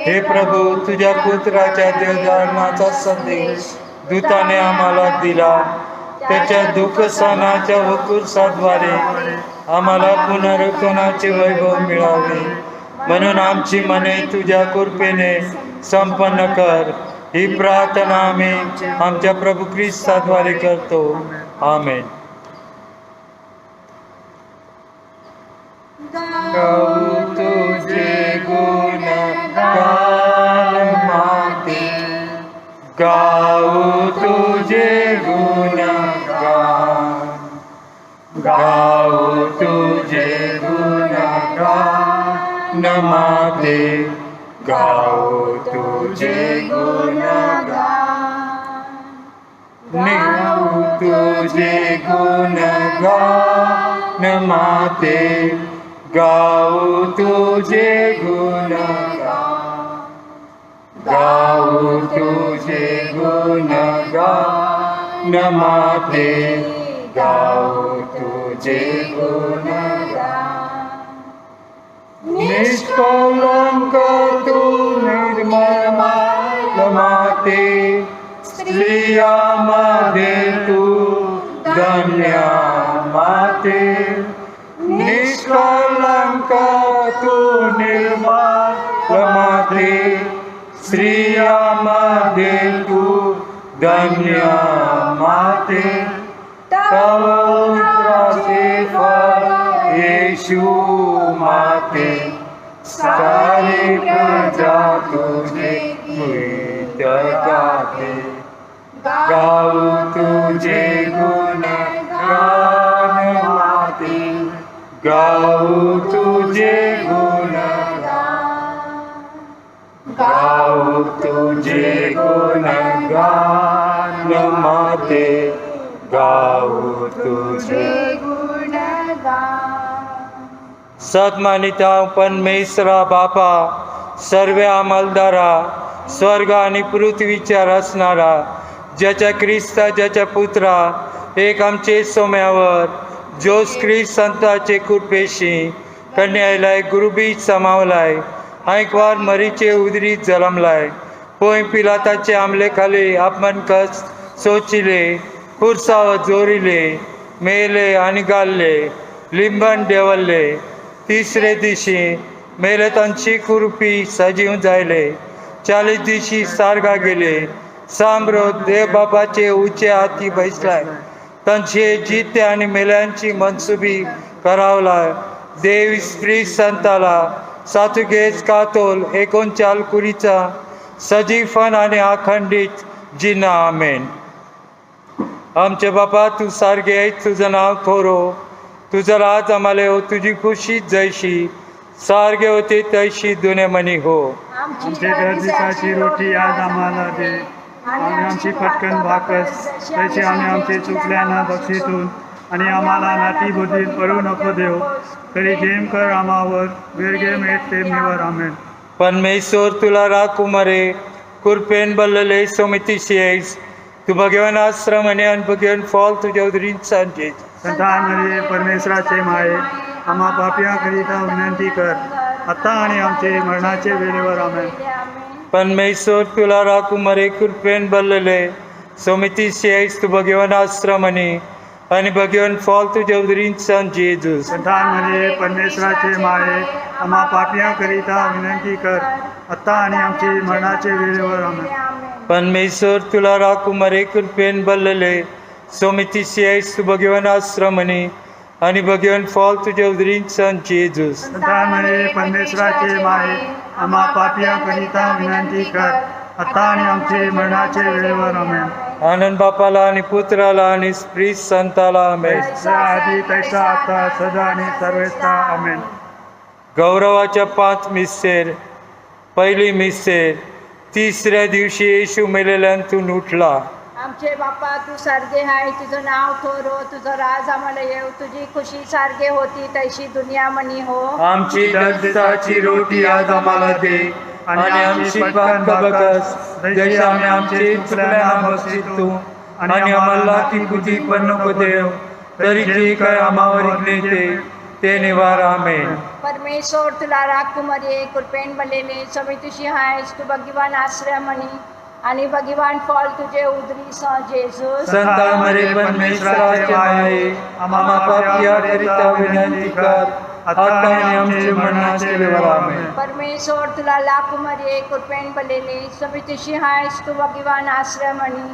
हे प्रभू, तुझ्या पुत्राच्या देवधारणाचा संदेश दूताने आम्हाला दिला. त्याच्या दुःखसहनाच्या वकुरसाद्वारे आम्हाला पुनरुत्थानाचे वैभव मिळावे. म्हणून आमची मने तुझ्या कृपेने संपन्न कर. ही प्रार्थना आम्ही आमच्या प्रभू ख्रिस्ताद्वारे करतो. आमेन. गाऊ तुझे गुणगान माते, गाऊ तुझे गुणगान, गाऊ तुझे गुणगान माते, गाऊ तुझे गुणगान, गाऊ तुझे गुणगान माते, गाऊ तुझे गुणगान, गाऊ तुझे गुणगान माते, गाऊ तुझे गुणगान. निष्कलंक तू निर्मल स्त्रियांमध्ये तू धन्य माते, निष्कलंक तू निर्मल माते, स्त्रियांमध्ये तू धन्य माते, तव उदराचे फळ येशू माते, सारी प्रजा तुझे गीत गाते, गाऊ तुझे गुणगान माते, गाऊ तुझे गुणगान, गाऊ तुझे गुणगान माते, गाऊ तुझे सद्मानिता परमेश्वरा बापा, सर्व अंमलदारा, स्वर्ग आणि पृथ्वीच्या रचणारा, ज्याच्या ख्रिस्ता ज्याच्या पुत्रा एक आमचे सोम्यावर जोस ख्रिस्त संताचे कृपेशी कन्यायलाय गुरुबीज समावलाय, ऐकवार मरीचे उदरीत जलमलाय, पोय पिलाताचे आमलेखाली अपमान कस सोचिले, खुर्सावर जोरिले, मेले आणि गालले, लिंबन देवलले, तिसरे दिवशी मेले तांची कुरुपी सजीव जायले, 40 दिवशी सारगा गेले, सांबरो देव बापाचे उचे हाती बैसलाय, तांचे जिते आणि मेल्यांची मनसुबी करावलाय, देव स्त्री संताला सातुगेज कातोल 39 कुरीचा सजीवन आणि अखंडित जिना आमेन. आमचे बापा तू सारगे आहे, तुझं नाव थोरो, तुझं राज आम्हाला हो, तुझी खुशी जैशी सारगे होते तैशी दुने मनी हो. आमची गरजेची रोटी आज आम्हाला दे, आणि आमची पटकन भाकस त्याचे आम्ही आमचे चुकल्यानं बक्षितून, आणि आम्हाला नाती बुद्धीत पडू नको देव, तरी जेम कर आम्हावर वेळगे मेट ते मेवर आमेन. परमेश्वर तुला राखू मरे, कुरपेन बल्लले समितीशी आहेस, तू भगवान आश्रम आणि भगवान फॉल तुझ्या उदरीन सांजेत. संतान मरे परमेश्वराचे माये, आम्हा पापियांकरिता विनंती कर, आता आणि आमचे मरणाचे वेळेवर आमेन. परमेश्वर तुला राखू मरे, कुरपेन बल्लले समितीशी आहेस, तू भगवान आश्रम आणि भगवान फॉल तुझ्या उदरीन सांजेजूस. संतान मरे परमेश्वराचे माये, आम्हा पापियांकरिता विनंती कर, आता आणि आमचे मरणाचे वेळेवर आमेन. परमेश्वर तुला राखू मरे, कुरपेन बल्लले समितीशी आहेस, तू भगवान आश्रम आणि भगवान फॉल तुझ्या उदरीन सांजेजूस. संतान मरे परमेश्वराचे माये, आम्हा पापियांकरिता विनंती कर, आता आणि आमचे मरणाचे वेळेवर आमेन. आनंद बापाला आणि पुत्राला आणि स्त्री संताला आमेन. आधी तैसा आता सदा आणि सर्वेस्ता आमेन. गौरवाच्या 5 मिस्सेर. पहिली मिस्सेर. तिसऱ्या दिवशी येशू मेलेल्यांतून उठला. आमचे बापा तू सारगे हाय, तुझं नाव थोरो, तुझं राज आम्हाला येऊ, तुझी खुशी सारगे होती तैशी दुनिया मनी हो. आमची दर्जाची रोटी आज आम्हाला दे, आणि आमची बकस जशी आम्ही आमचे चुकल्यांना बक्षितो, आणि आम्हाला ती बुद्धी पण नको देव, तरी जे काय आम्हावर इकले ते निवार आमेन. परमेश्वर तुला राखू मरे, कृपेन बलेले समितीशी हायस, तू भगवान आश्रय म्हणी, आणि भगवान फॉल तुझे उदरी स जेजूस. संता मरे परमेश्वराचे माये, आम्हा पापियांकरिता विनंती कर, आता आणि आमचे मरणाचे वेळेवर आमेन. परमेश्वर तुला लाखू मरे, कृपेन बलेले समितीशी हायस, तू भगवान आश्रय म्हणी,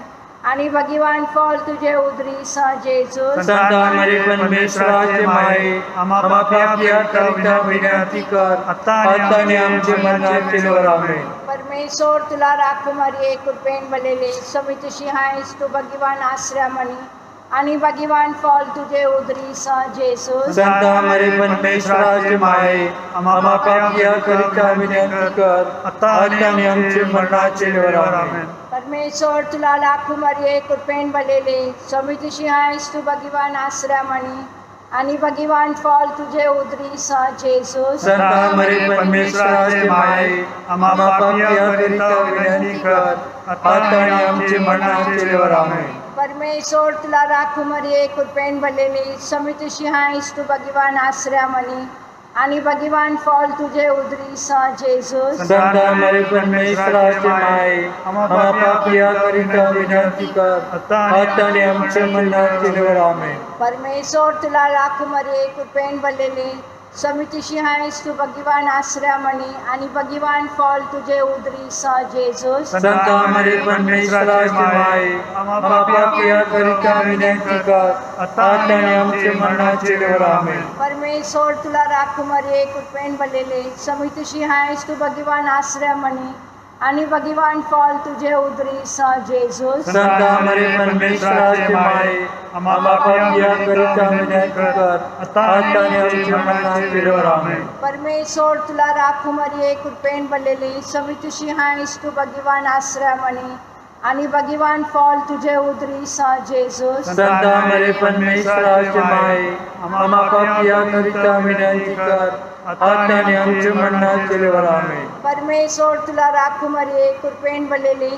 आणि भगवान फॉल तुझे उदरी स जेजूस. संता मरे परमेश्वराचे माये, आम्हा पापियांकरिता विनंती कर, आता आणि आमचे मरणाचे वेळेवर आमेन. परमेश्वर तुला राखू मरे, कृपेन बलेले समितीशी हायस, तू भगवान आश्रय म्हणी, आणि भगवान फॉल तुझे उदरी स जेजूस. संता मरे परमेश्वराचे माये, आम्हा पापियांकरिता विनंती कर, आता आणि आमचे मरणाचे वेळेवर आमेन. परमेश्वर तुला लाखू मरे, कृपेन बलेले समितीशी हायस, तू भगवान आश्रय म्हणी, आणि भगवान फॉल तुझे उदरी स जेजूस. संता मरे परमेश्वराचे माये, आम्हा पापियांकरिता विनंती कर, आता आणि आमचे मरणाचे वेळेवर आमेन. परमेश्वर तुला राखू मरे, कृपेन बलेले समितीशी हायस, तू भगवान आश्रय म्हणी, आणि भगवान फळ तुझे उदरीचा जेजूस संता मरे परमेश्वराचे माये आम्हा पापिया करिता विनंती कर आता आणि आमच्या मरणाच्या वेळेवर आमेन. परमेश्वर तुला लाख मरे कृपेन भरलेले समितीशी आहेस तू भगवान आश्रयामणी आणि भगवान फळ तुझे उदरीचा जेजूस संता मरे परमेश्वराचे माये आम्हा पापिया करिता विनंती कर आता आणि आमच्या मरणाच्या वेळेवर आमेन. परमेश्वर तुला राख मरे कृपेन भरलेले समितीशी आहेस तू भगवान आश्रयामणी आणि भगवान फळ तुझे उदरीचा जेजूस संता मरे परमेश्वराचे माये आम्हा पापिया करिता विनंती कर आता आणि आमच्या मरणाच्या वेळेवर आमेन. परमेश्वर तुला राख मरे कृपेन भरलेले समितीशी आहेस तू भगवान आश्रयामणी आणि भगवान फळ तुझे उदरीचा जेजूस संता मरे परमेश्वराचे माये आम्हा पापिया करिता विनंती कर आता आणि आमच्या मरणाच्या वेळेवर आमेन. परमेश्वर तुला राख मरे कृपेन भरलेले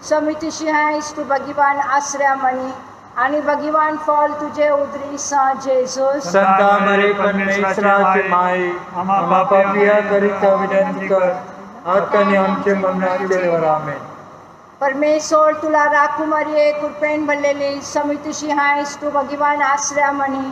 समितीशी आहेस तू भगवान आश्रयामणी आणि भगवान फळ तुझे उदरीचा जेजूस संता मरे परमेश्वराचे माये आम्हा पापिया करिता विनंती कर आता आणि आमच्या मरणाच्या वेळेवर आमेन. परमेश्वर तुला राख मरे कृपेन भरलेले समितीशी आहेस तू भगवान आश्रयामणी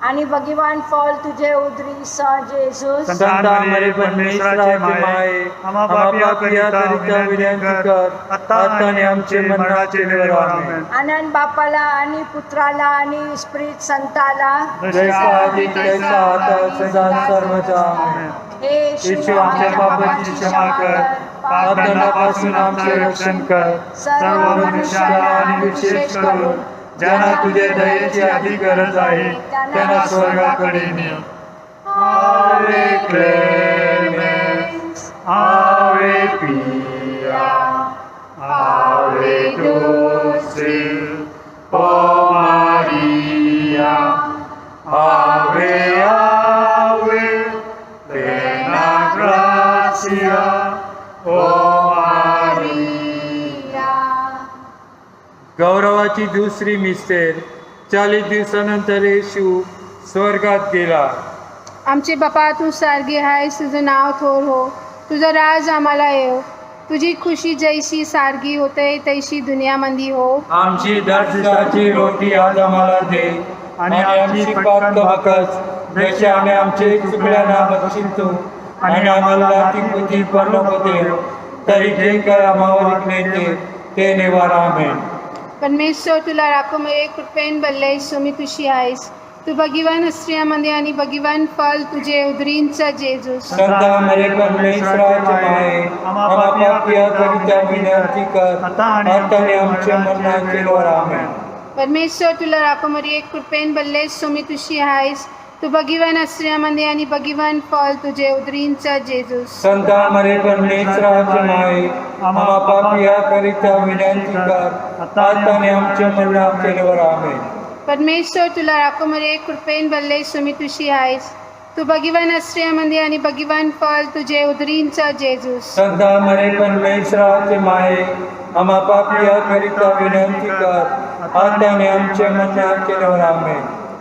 आणि भगवान फळ तुझे उदरीचा जेजूस संता मरे परमेश्वराचे माये आम्हा पापिया करिता विनंती कर आता आणि आमच्या मरणाच्या वेळेवर आमेन. आनंद बापाला आणि पुत्राला आणि स्प्रिट संताला जैसा आधी तैसा आता सदा सर्वदा आमेन. हे येशू आमच्या पापाची क्षमा कर पापदंडापासून आमचे रक्षण कर सर्व मनुष्याला आणि विशेष करून ज्यांना तुझ्या दयेची अधिक गरज आहे त्यांना स्वर्गाकडे ने. आवे क्लेमेन्स, आवे पिया, आवे डोसे, ओ मारिया, आवे आवे plena gracia, ओ मारिया. गौरवाची दुसरी मिस्टेर 40 दिवसानंतर येशू स्वर्गात गेला. आमचे बापा तू सारगी आहेस तुझं नाव थोर हो तुझं राज आम्हाला येव तुझी खुशी जैसी सारगी होते तैशी दुनियामंदी हो. आमची दरदिवसाची रोटी आज आम्हाला दे आणि आमची पाप बकस जसे आम्ही आमचे चुकल्यांना बक्षितो आणि आम्हाला ती बुद्धी पण नको देव तरी जे काय आम्हावर नेते ते निवार आमेन. परमेश्वर तुला राखो मरे कृपेन भरले सुमी तुशी आहेस तू भगवान स्त्रियामध्ये आणि भगवान फळ तुझे उदरींचा जेजूस. संता मरे परमेश्वराचे माये आम्हा पापिया करिता विनंती कर आता आणि आमच्या मरणाच्या वेळेवर आमेन. परमेश्वर तुला राखो मरे कृपेन भरले सुमी तुशी आहेस तू भगवान स्त्रियामध्ये आणि भगवान फळ तुझे उदरींचा जेजूस. संता मरे परमेश्वराचे माये आम्हा पापिया करिता विनंती कर आता आणि आमच्या मरणाच्या वेळेवर आमेन. परमेश्वर तुला राखो मरे कृपेन भरले सुमी तुशी आहेस तू भगवान स्त्रियामध्ये आणि भगवान फळ तुझे उदरींचा जेजूस. संता मरे परमेश्वराचे माये आम्हा पापिया करिता विनंती कर आता आणि आमच्या मरणाच्या वेळेवर आमेन.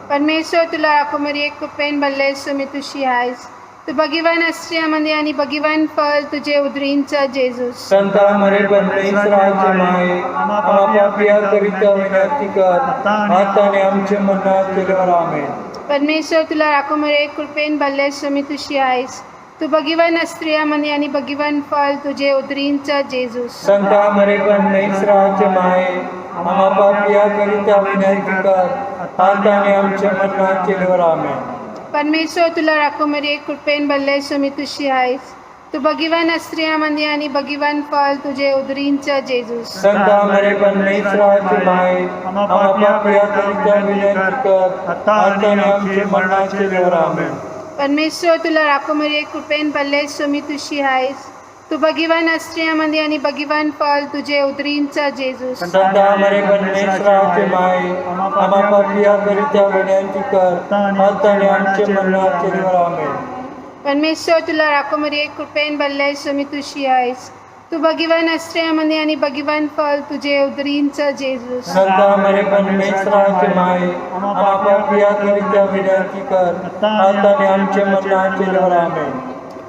परमेश्वर तुला राखो मरे कृपेन भरले सुमी तुशी आहेस तू भगवान स्त्रियामध्ये आणि भगवान फळ तुझे उदरींचा जेजूस. संता मरे परमेश्वराचे माये आम्हा पापिया करिता विनंती कर आता आणि आमच्या मरणाच्या वेळेवर आमेन. परमेश्वर तुला राखो मरे कृपेन भरले सुमी तुशी आहेस तू भगवान स्त्रियामध्ये आणि भगवान फळ तुझे उदरींचा जेजूस. संता मरे परमेश्वराचे माये आम्हा पापिया करिता विनंती कर आता आणि आमच्या मरणाच्या वेळेवर आमेन. परमेश्वर तुला राखो मरे कृपेन भरले सुमी तुशी आहेस तू भगवान स्त्रियामध्ये आणि भगवान फळ तुझे उदरींचा जेजूस. संता मरे परमेश्वराचे माये आम्हा पापिया करिता विनंती कर आता आणि आमच्या मरणाच्या वेळेवर आमेन. परमेश्वर तुला राखो मरे कृपेन भरले सुमी तुशी आहेस तू भगवान स्त्रियामध्ये आणि भगवान फळ तुझे उदरींचा जेजूस. संता मरे परमेश्वराचे माये आम्हा पापिया करिता विनंती कर आता आणि आमच्या मरणाच्या वेळेवर आमेन. परमेश्वर तुला राखो मरे कृपेन भरले सुमी तुशी आहेस तू भगीवन आश्रयामध्ये आणि भगीवन फळ तुझे उदरींचं जेजूस. संता मरे परमेश्वराचे माये आम्हा पापिया करिता विनंती कर आता आणि आमच्या मरणाच्या वेळेवर आमेन.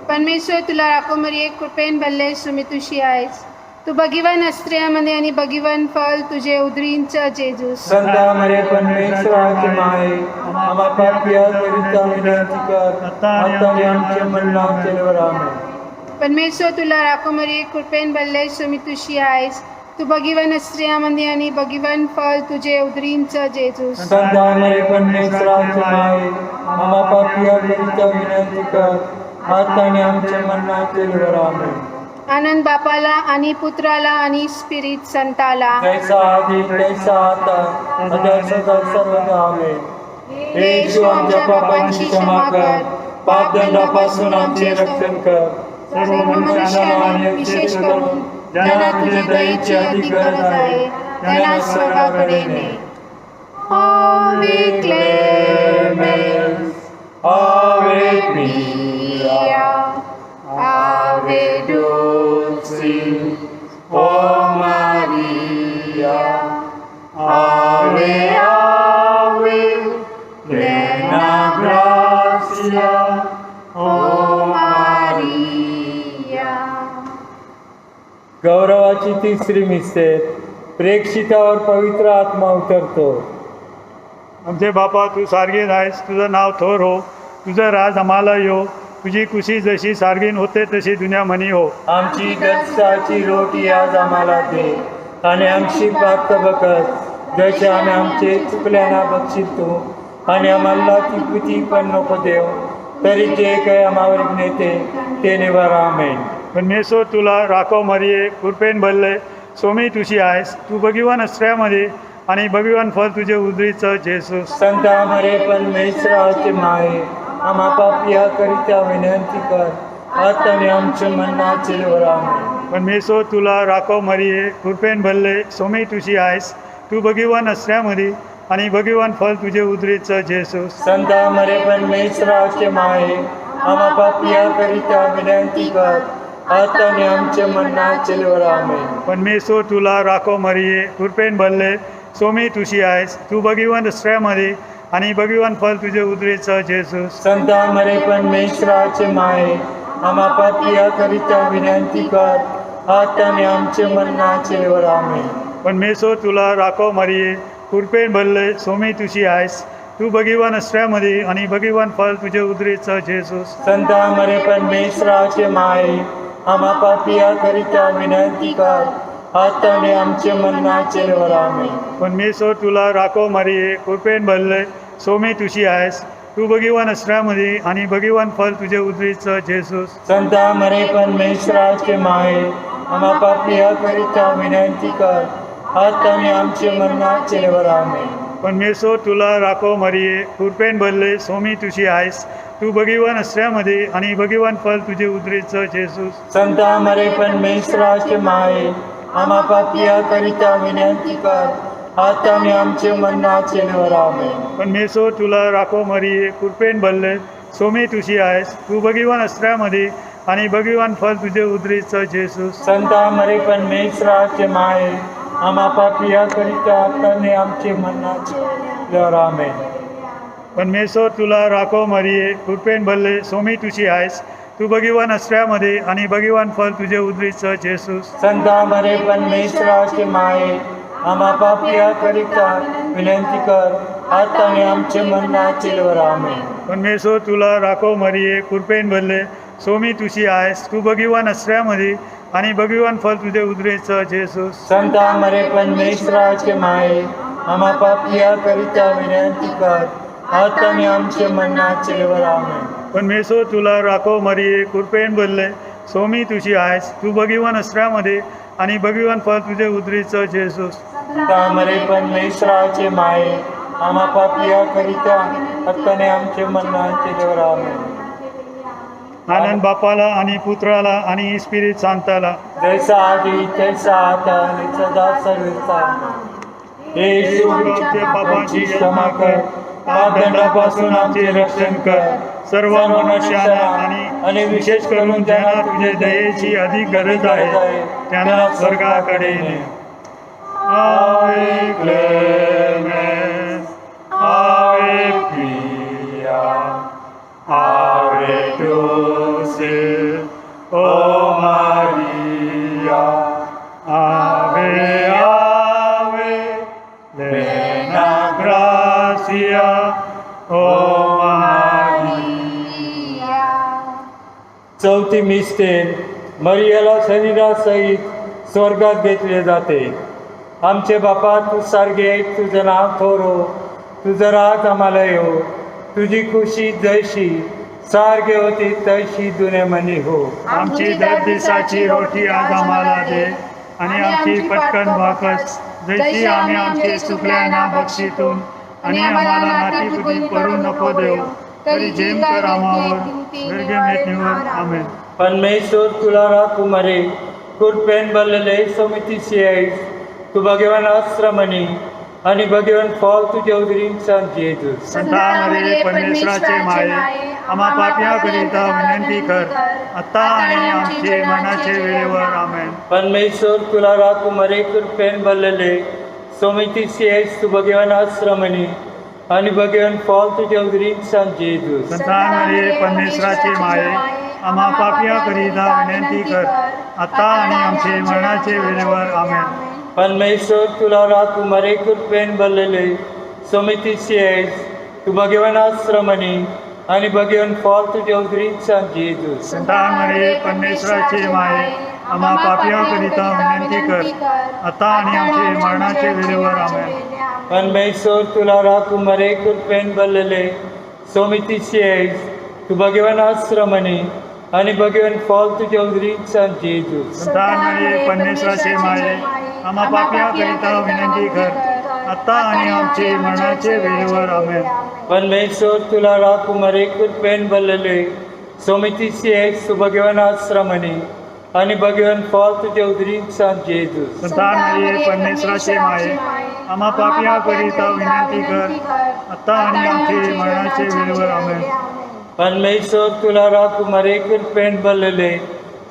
परमेश्वर तुला राखो मरिये कृपेन भल्ले सुमी तुशी आहेस. तू भगीवन आश्रयामध्ये आणि भगीवन फळ तुझे उदरींचं जेजूस. संता मरे परमेश्वराचे माये आम्हा पापिया करिता विनंती कर आता आणि आमच्या मरणाच्या वेळेवर आमेन. परमेश्वर तुला राखो मरिये कृपेन भल्ले सुमी तुशी आहेस. तू भगीवन आश्रयामध्ये आणि भगीवन फळ तुझे उदरींचं जेजूस. संता मरे परमेश्वराचे माये आम्हा पापिया करिता विनंती कर आता आणि आमच्या मरणाच्या वेळेवर आमेन. आनंद बापाला आणि पुत्राला आणि स्पिरिट संताला. जैसा आधी तैसा आता सदा सदा सर्वदा आमेन. हे येशू आमच्या पापांची क्षमा कर पापदंडापासून आमचे रक्षण कर. सर्व मनुष्यांना आणि विशेष करून ज्यांना तुझ्या दयेची अधिक गरज आहे त्यांना स्वर्गाकडे ने. Ave clemens, Ave pia, Ave dulcis, O Maria, Ave Ave, plena gratia, O Maria. गौरवाची तिसरी मिसेत प्रेक्षितावर पवित्र आत्मा उतरतो. आमचे बापा तू सारगीन आहेस, तुझं नाव थोर हो, तुझं राज आम्हाला येऊ, तुझी खुशी जशी सारगीन होते तशी दुनिया म्हणी हो. आमची दरसाची रोटी आज आम्हाला दे आणि आमची पाक बघत जसे आम्ही आमचे चुकल्यांना बक्षितो आणि आम्हाला ती कृती पण नको देव तरी जे काही आम्हावर नेते ते निवार आमेन. परमेश्वर तुला राखो मरिये कृपेन भरले सोमी तुशी आहेस. तू भगीवन आश्रयामध्ये आणि भगीवन फळ तुझे उदरीचं जेसूस. संता मरे परमेश्वराचे माये आम्हा पापिया करिता विनंती कर आता आणि आमच्या मरणाच्या वेळेवर आमेन. परमेश्वर तुला राखो मरिये कृपेन भरले सोमी तुशी आहेस. तू भगीवन आश्रयामध्ये आणि भगीवन फळ तुझे उदरीचं जेसूस. संता मरे परमेश्वराचे माये आम्हा पापिया करिता विनंती कर आता आणि आमच्या मरणाच्या वेळेवर आमेन. परमेश्वर तुला राखो मरिये कृपेन भरले सोमी तुशी आहेस. तू भगीवन आश्रयामध्ये आणि भगीवन फळ तुझे उदरीचं जेसूस. संता मरे परमेश्वराचे माये आम्हा पापिया करिता विनंती कर आता आणि आमच्या मरणाच्या वेळेवर आमेन. परमेश्वर तुला राखो मरिये कृपेन भरले सोमी तुशी आहेस. तू भगीवन आश्रयामध्ये आणि भगीवन फळ तुझे उदरीचं जेसूस. संता मरे परमेश्वराचे माये आम्हा पापिया करिता विनंती कर आता आणि आमच्या मरणाच्या वेळेवर आमेन. परमेश्वर तुला राखो मरिये कृपेन भरले सोमी तुशी आहेस. तू भगीवन आश्रयामध्ये आणि भगीवन फळ तुझे उदरीचं जेसूस. संता मरे परमेश्वराचे माये आम्हा पापिया करिता विनंती कर आता आणि आमच्या मरणाच्या वेळेवर आमेन. परमेश्वर तुला राखो मरिये कृपेन भरले सोमी तुशी आहेस. तू भगीवन आश्रयामध्ये आणि भगीवन फळ तुझे उदरीचं जेसूस. संता मरे परमेश्वराचे माये आम्हा पापिया करिता विनंती कर आता आणि आमच्या मरणाच्या वेळेवर आमेन. परमेश्वर तुला राखो मरिये कृपेन भरले सोमी तुशी आहेस. तू भगीवन आश्रयामध्ये आणि भगीवन फळ तुझे उदरीचं जेसूस. संता मरे परमेश्वराचे माये आम्हा पापिया करिता आता आणि आमच्या मरणाच्या वेळेवर आमेन. परमेश्वर तुला राखो मरिये कृपेन भरले सोमी तुशी आहेस. तू भगीवन आश्रयामध्ये आणि भगीवन फळ तुझे उदरीचं जेसूस. संता मरे परमेश्वराचे माये आम्हा पापिया करिता विनंती कर आता आणि आमच्या मरणाच्या वेळेवर आमेन. परमेश्वर तुला राखो मरिये कृपेन भरले सोमी तुशी आहेस. तू भगीवन आश्रयामध्ये आणि भगीवन फळ तुझे उदरीचं जेसूस. संता मरे परमेश्वराचे माये आम्हा पापिया करिता विनंती कर आता आणि आमच्या मरणाच्या वेळेवर आमेन. परमेश्वर तुला राखो मरिये कृपेन भरले सोमी तुशी आहेस. तू भगीवन आश्रयामध्ये आणि भगीवन फळ तुझे उदरीचं जेसूस. संता मरे परमेश्वराचे माये आम्हा पापिया करिता आता आणि आमच्या मरणाच्या वेळेवर आमेन. आनंद बापाला आणि पुत्राला आणि स्पिरिट सांताला. जैसा आधी तैसा आता आणि सदा सर्वदा. हे येशू आमच्या पापांची क्षमा कर पापदंडापासून आमचे रक्षण कर. सर्व मनुष्यांना आणि विशेष करून ज्यांना तुझे दयेची अधिक गरज आहे त्यांना स्वर्गाकडे ने. आवे क्लेमेंस, आवे पिया, आवे डोसे, ओ Maria, ave ave, plena gracia, o Maria. चौथी मिस्टेन मरियाला शरीरासहित स्वर्गात घेतले जाते. आमचे बापा तू सारखे तुझं नाव थोरो, तुझं राज आम्हाला येऊ, तुझी खुशी जैशी सारखे होती तैशी दुनियामध्ये हो. आमची दर दिवसाची रोटी आज आम्हाला दे आणि आमची पटकन भाकस जशी आम्ही आमचे चुकल्यांना बक्षितून आणि आम्हाला नातीपुती करू नको देऊ तरी जेम कर आम्हावर निर्गमेत निवड. आमेन. परमेश्वर तुला राखू मरे कृपेन बलले समितीशी आहेस तू भगवान आश्रमणी आणि भगवान फॉल तुझ्या उदरींचा जेजूस. संता मरे परमेश्वराचे माये आम्हा पाप्याकरिता विनंती कर आता आणि आमचे मरणाचे वेळेवर. आमेन. परमेश्वर तुला राखू मरे कृपेन बलले समितीशी आहेस तू भगवान आश्रमणी आणि भगवान फॉल तुझ्या उदरींचा जेजूस. संता मरे परमेश्वराचे माये आम्हा पाप्याकरिता विनंती कर आता आणि आमचे मरणाचे वेळेवर. आमेन. परमेश्वर तुला राखू मरे कृपेन बलले समितीशी आहेस तू भगवान आश्रमणी आणि भगवान फॉल तुझ्या उदरींचा जेजूस. संता मरे परमेश्वराचे माये आम्हा पाप्याकरिता विनंती कर आता आणि आमचे मरणाचे वेळेवर. आमेन. परमेश्वर तुला राखू मरे कृपेन बलले समितीशी आहेस तू भगवान आश्रमणी आणि भगवान फॉल तुझ्या उदरींचा जेजूस. संता मरे परमेश्वराचे माये आम्हा पाप्याकरिता विनंती कर आता आणि आमचे मरणाचे वेळेवर. आमेन. परमेश्वर तुला राखू मरे कृपेन बलले समितीशी आहेस तू भगवान आश्रमणी आणि भगवान फॉल तुझ्या उदरींचा जेजूस. संता मरे परमेश्वराचे माये आम्हा पाप्याकरिता विनंती कर आता आणि आमचे मरणाचे वेळेवर. आमेन. परमेश्वर तुला राखू मरे कृपेन बलले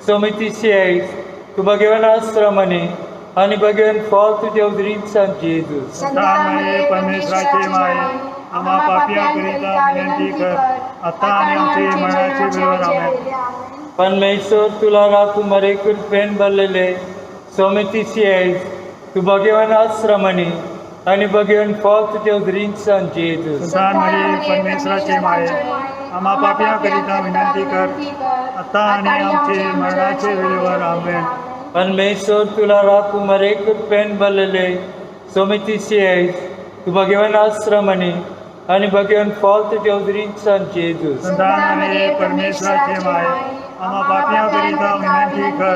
समितीशी आहेस तू भगवान आश्रमणी आणि भगवान फॉल तुझ्या उदरींचा जेजूस. संता मरे परमेश्वराचे माये आम्हा पाप्याकरिता विनंती कर आता आणि आमचे मरणाचे वेळेवर. आमेन. परमेश्वर तुला राखू मरे कृपेन बलले समितीशी आहेस तू भगवान आश्रमणी आणि भगवान फॉल तुझ्या उदरींचा जेजूस. संता मरे परमेश्वराचे माये आम्हा पाप्याकरिता विनंती कर आता आणि आमचे मरणाचे वेळेवर. आमेन. परमेश्वर तुला राखू मरे कृपेन बलले समितीशी आहेस तू भगवान आश्रमणी आणि भगवान फॉल तुझ्या उदरींचा जेजूस. संता मरे परमेश्वराचे माये आम्हा पाप्याकरिता विनंती कर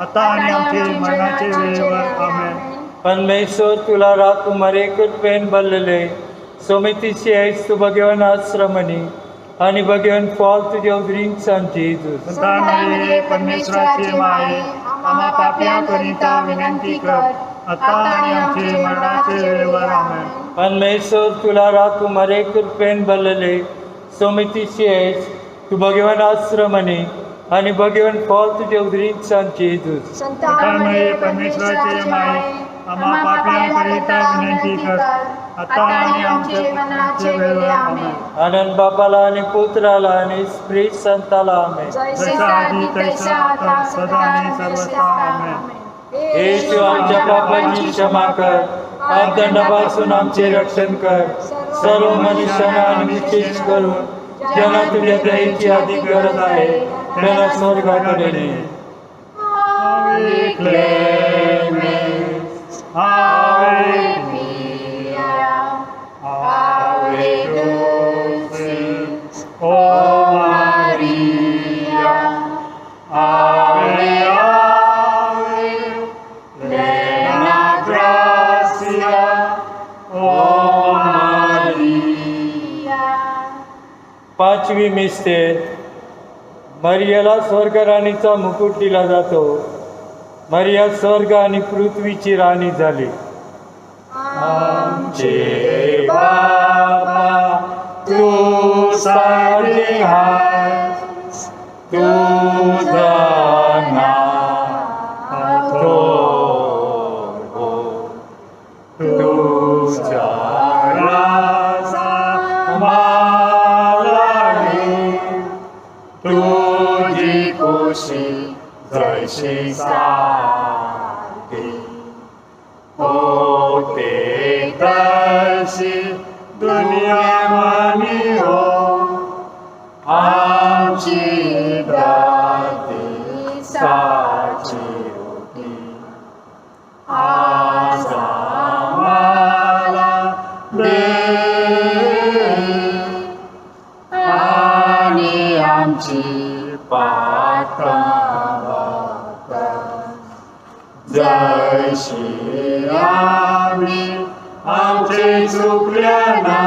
आता आणि आमचे मरणाचे वेळेवर. आमेन. परमेश्वर तुला राखू मरे कृपेन बलले समितीशी आहेस तू भगवान आश्रमणी आणि भगवान फॉल तुझ्या उदरींचा जेजूस. संता मरे परमेश्वराचे माये आम्हा पाप्याकरिता विनंती कर आता आणि आमचे मरणाचे वेळेवर. आमेन. परमेश्वर तुला राखू मरे कृपेन बलले समितीशी आहेस तू भगवान आश्रमणी आणि भगवान फॉल तुझ्या उदरींचा जेजूस. संता मरे परमेश्वराचे माये आम्हा पाप्याकरिता विनंती कर आता आणि आमचे मरणाचे वेळेवर. आमेन. आनंद बापाला आणि पुत्राला आणि स्प्रिट संताला आमेन. जैसा आधी तैसा आता सदा आणि सर्वथा. आमेन. येशू आमच्या पापांची क्षमा कर अपदंडापासून आमचे रक्षण कर सर्व मनुष्यांना आणि विशेष करून ज्यांना तुझ्या दयेची अधिक गरज आहे त्यांना स्वर्गाकडे ने. Ave clemens, Ave pia, Ave dulcis, O Maria, Ave Ave, plena gratia, O Maria. पाचवी मिस्टेर मरियाला स्वर्गराणीचा मुकुट दिला जातो. मरिया स्वर्ग आणि पृथ्वीची राणी झाली. आमचे बाबा तू सारे हास तुझा नाव तुझ्या राजा मालागे तुझी खुशी जैशी साधी होते तशी दुनिया मानी हो आमची दाती साची रोटी आज आम्हाला दे आणि आमची पातळ जैशी आम्ही आमचे चुकल्याना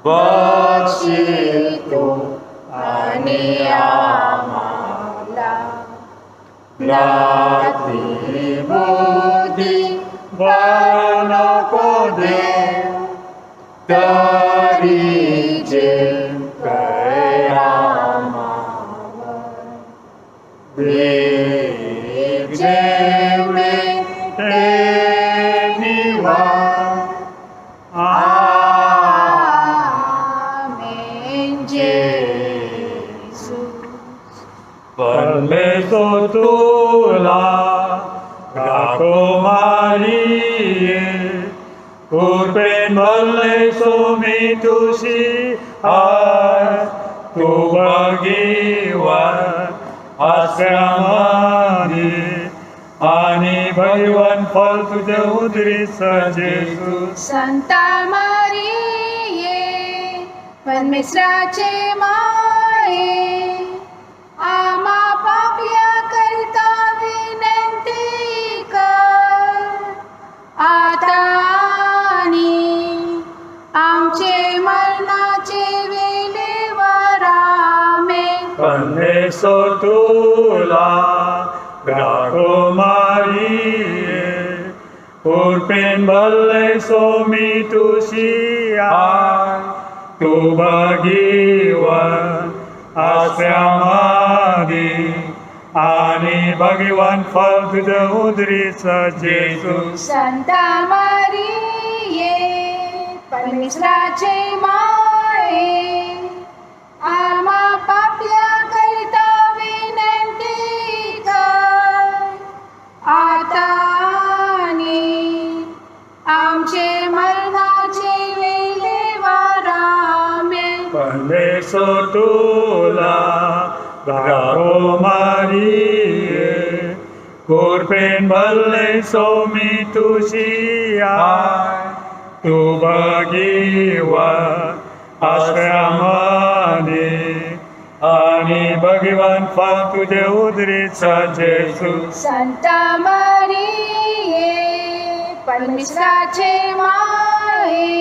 बक्षितो आणि आम्हाला रात्री बुद्धी नको दे तरी जे जेवढे ते निवा आमेन जेसूस परमेसो तुला राखो मारिये कृपेन भरले सोमी तुझी हाय तू भाग्यवान आश्रमाने आणि भगवान फल तुझे उदरीचा जेसू संता मारिये परमेश्वराचे माये आम्हा पाप्या करता विनंती कर आता आणि आमचे मरणाचे वेळेवर आमेन परमेसो तुला राखो मारिये कृपेन भरले सोमी तुझी आय तू भाग्यवान आश्रमादी आणि भगवान फल तुझे उदरीचा जेसू संता मारिये परमेश्वराचे माये आम्हा पाप्या करता विनंती कर आता आणि आमचे मरणाचे वेळेवर आमेन परमेसो तुला राखो मारिये कृपेन भरले सोमी तुझी आय तू भाग्यवान आश्रमाने आणि भगवान फल तुझे उदरीचा जेसू संता मारिये परमेश्वराचे माये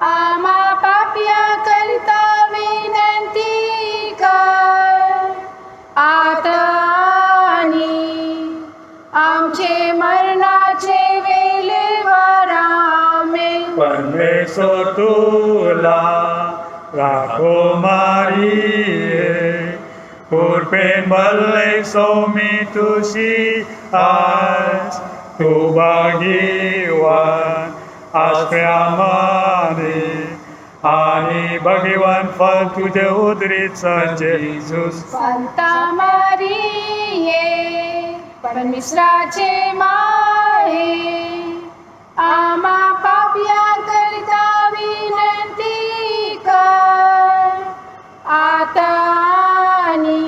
आम्हा पाप्या करता विनंती कर आता आणि आमचे मरणाचे वेळेवर आमेन परमेसो तुला राखो मारिये कृपेन भरले सोमी तुझी आय तू भाग्यवान आश्रमाने आणि भगवान फल तुझे उदरीचा जेसू संता मारिये परमेश्वराचे माये आम्हा पाप्या करता विनंती कर आता आणि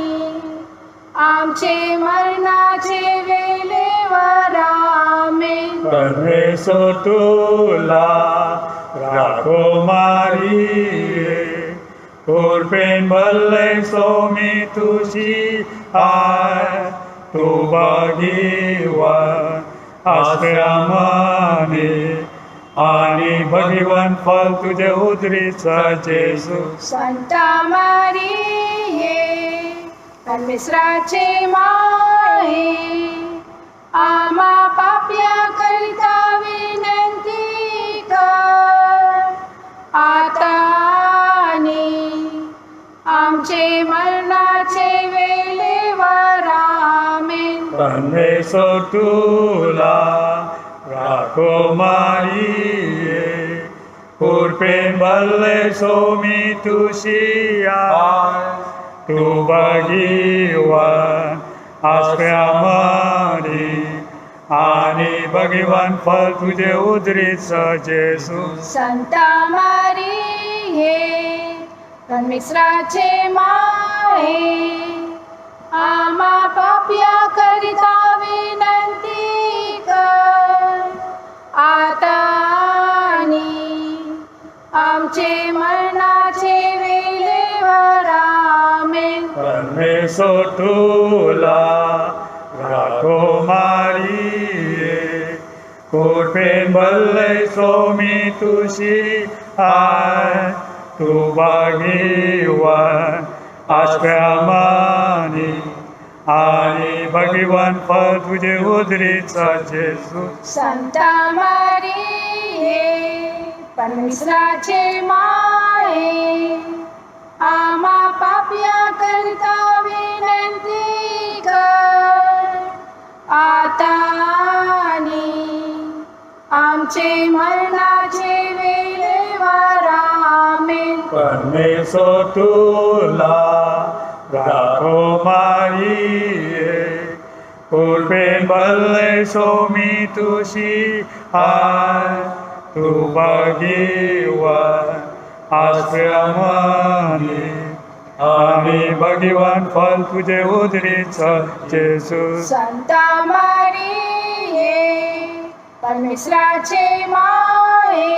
आमचे मरणाचे वेळेवर आमेन परमेसो तुला राखो मारिये कृपेन भरले सोमी तुझी आय तू भाग्यवान आश्रमाने आणि भगवान फल तुझे उदरीचा जेसू संता मारिये परमेश्वराचे माये आम्हा पाप्या करता विनंती कर आता आणि तुला राखो मारिये पूर प्रेम भले सोमी तुशी तू भगवान आश्रय आम्हारी आणि भगवान फल तुझे उदरीच जेसू संता मारी हे परमेश्वराचे माये आम्हा पाप्या करिता विनंती कर आता आणि आमचे मरणाचे वेळेवर आमेन. परमेश्वर तुला राखो मारिये कोटे भले सोमी तुशी तू भाग्यवान आश्रय आम्हारी आणि भगवान फल तुझे उदरीचा जेसू संता मारी हे परमेश्वराचे माये आम्हा पाप्या करता विनंती कर आता आणि आमचे मरणाचे वेळेवर आमेन. परमेश्वर तुला राखो मारिये पूर्वे भले सोमी तुशी तू भगवान आश्रय आम्हारी आणि भगवान फल तुझे उदरीचा जेसू संता मारी हे परमेश्वराचे माये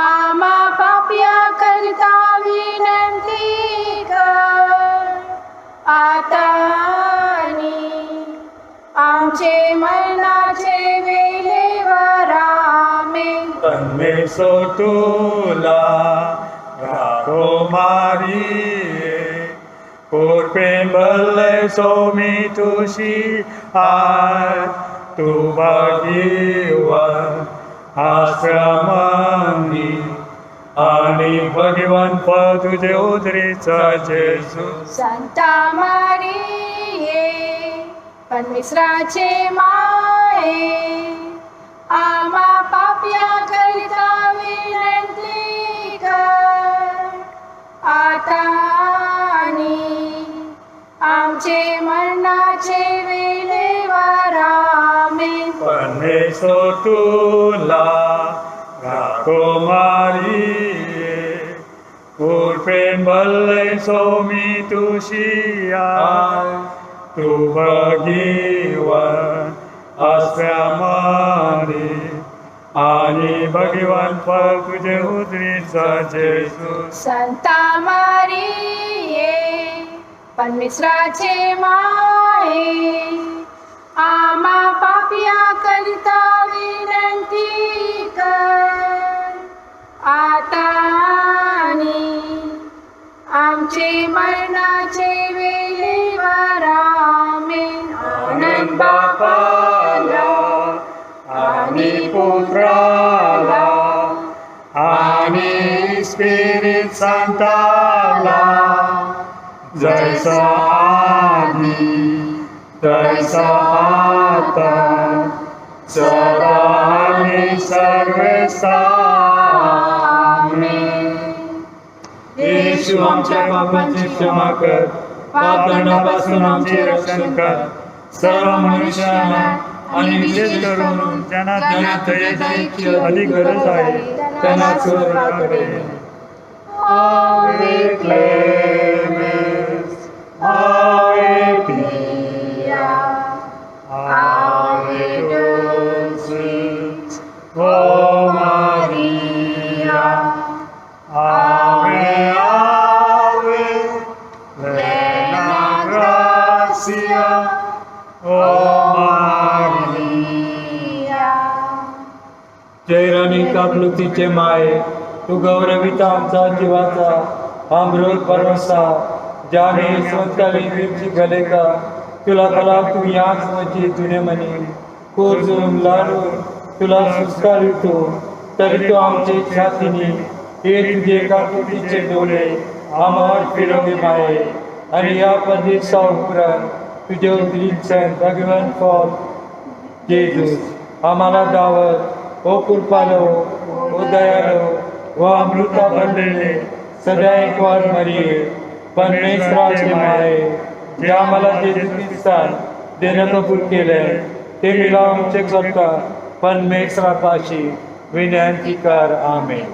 आम्हा पाप्या करता विनंती कर आता आणि आमचे मरणाचे वेळेवर आमेन. परमेश्वर तुला राखो मारिये पूर्वे भले सोमी तुशी तू भगवान आश्रय आम्हारी आणि भगवान फल तुझे उदरीचा जेसू संता मारी हे परमेश्वराचे माये आम्हा पाप्या करिता विनंती कर आता आणि आमचे मरणाचे वेळेवर आमेन. परमेश्वर तुला राखो मारिये पूर्वे भले सोमी तुशी तू भगवान आश्रय आम्हारी आणि भगवान फल तुझे उदरीचा जेसू संता मारी हे परमेश्वराचे माये आम्हा पाप्या करता विनंती कर आता आणि आमचे मरणाचे वेळेवर आमेन. आनंद बापाला आणि पुत्राला आणि स्पिरिट संताला जैसा आधी तैसा आता सदा आणि सर्वदा आमेन. येशू आमच्या पापांची क्षमा कर पापदंडापासून आमचे रक्षण कर सर्व मनुष्यांना आणि विशेष करून ज्यांना दयेची अधिक गरज आहे त्यांना स्वर्गाकडे Ave clemens, Ave pia, Ave dulcis, O Maria, Ave, Ave, plena gratia, O Maria. जय राणी कापलुतीचे माये तू गौरविता आमचा जीवाचा अमृत परवसा ज्याने स्वतःली वीरची गले का तुला कला तू याच म्हणजे जुने म्हणे कोरजून लाडून तुला सुस्कारितो तरी तो आमचे छातीने हे तुझे कापलुतीचे डोळे आम्हावर फिरवले माये आणि या परदेशा उपरांत तुझ्या उदरीचं भगवान फळ जेजूस आम्हाला दावत ओ कृपालो ओ दयालो व अमृता भरलेले सदा एक वार मरिये परमेश्वराचे माये जे आम्हाला जेजू ख्रिस्तान देणं कबूल केलंय ते मिळा आमचे करता परमेश्वरापाशी विनंती कर आमेन.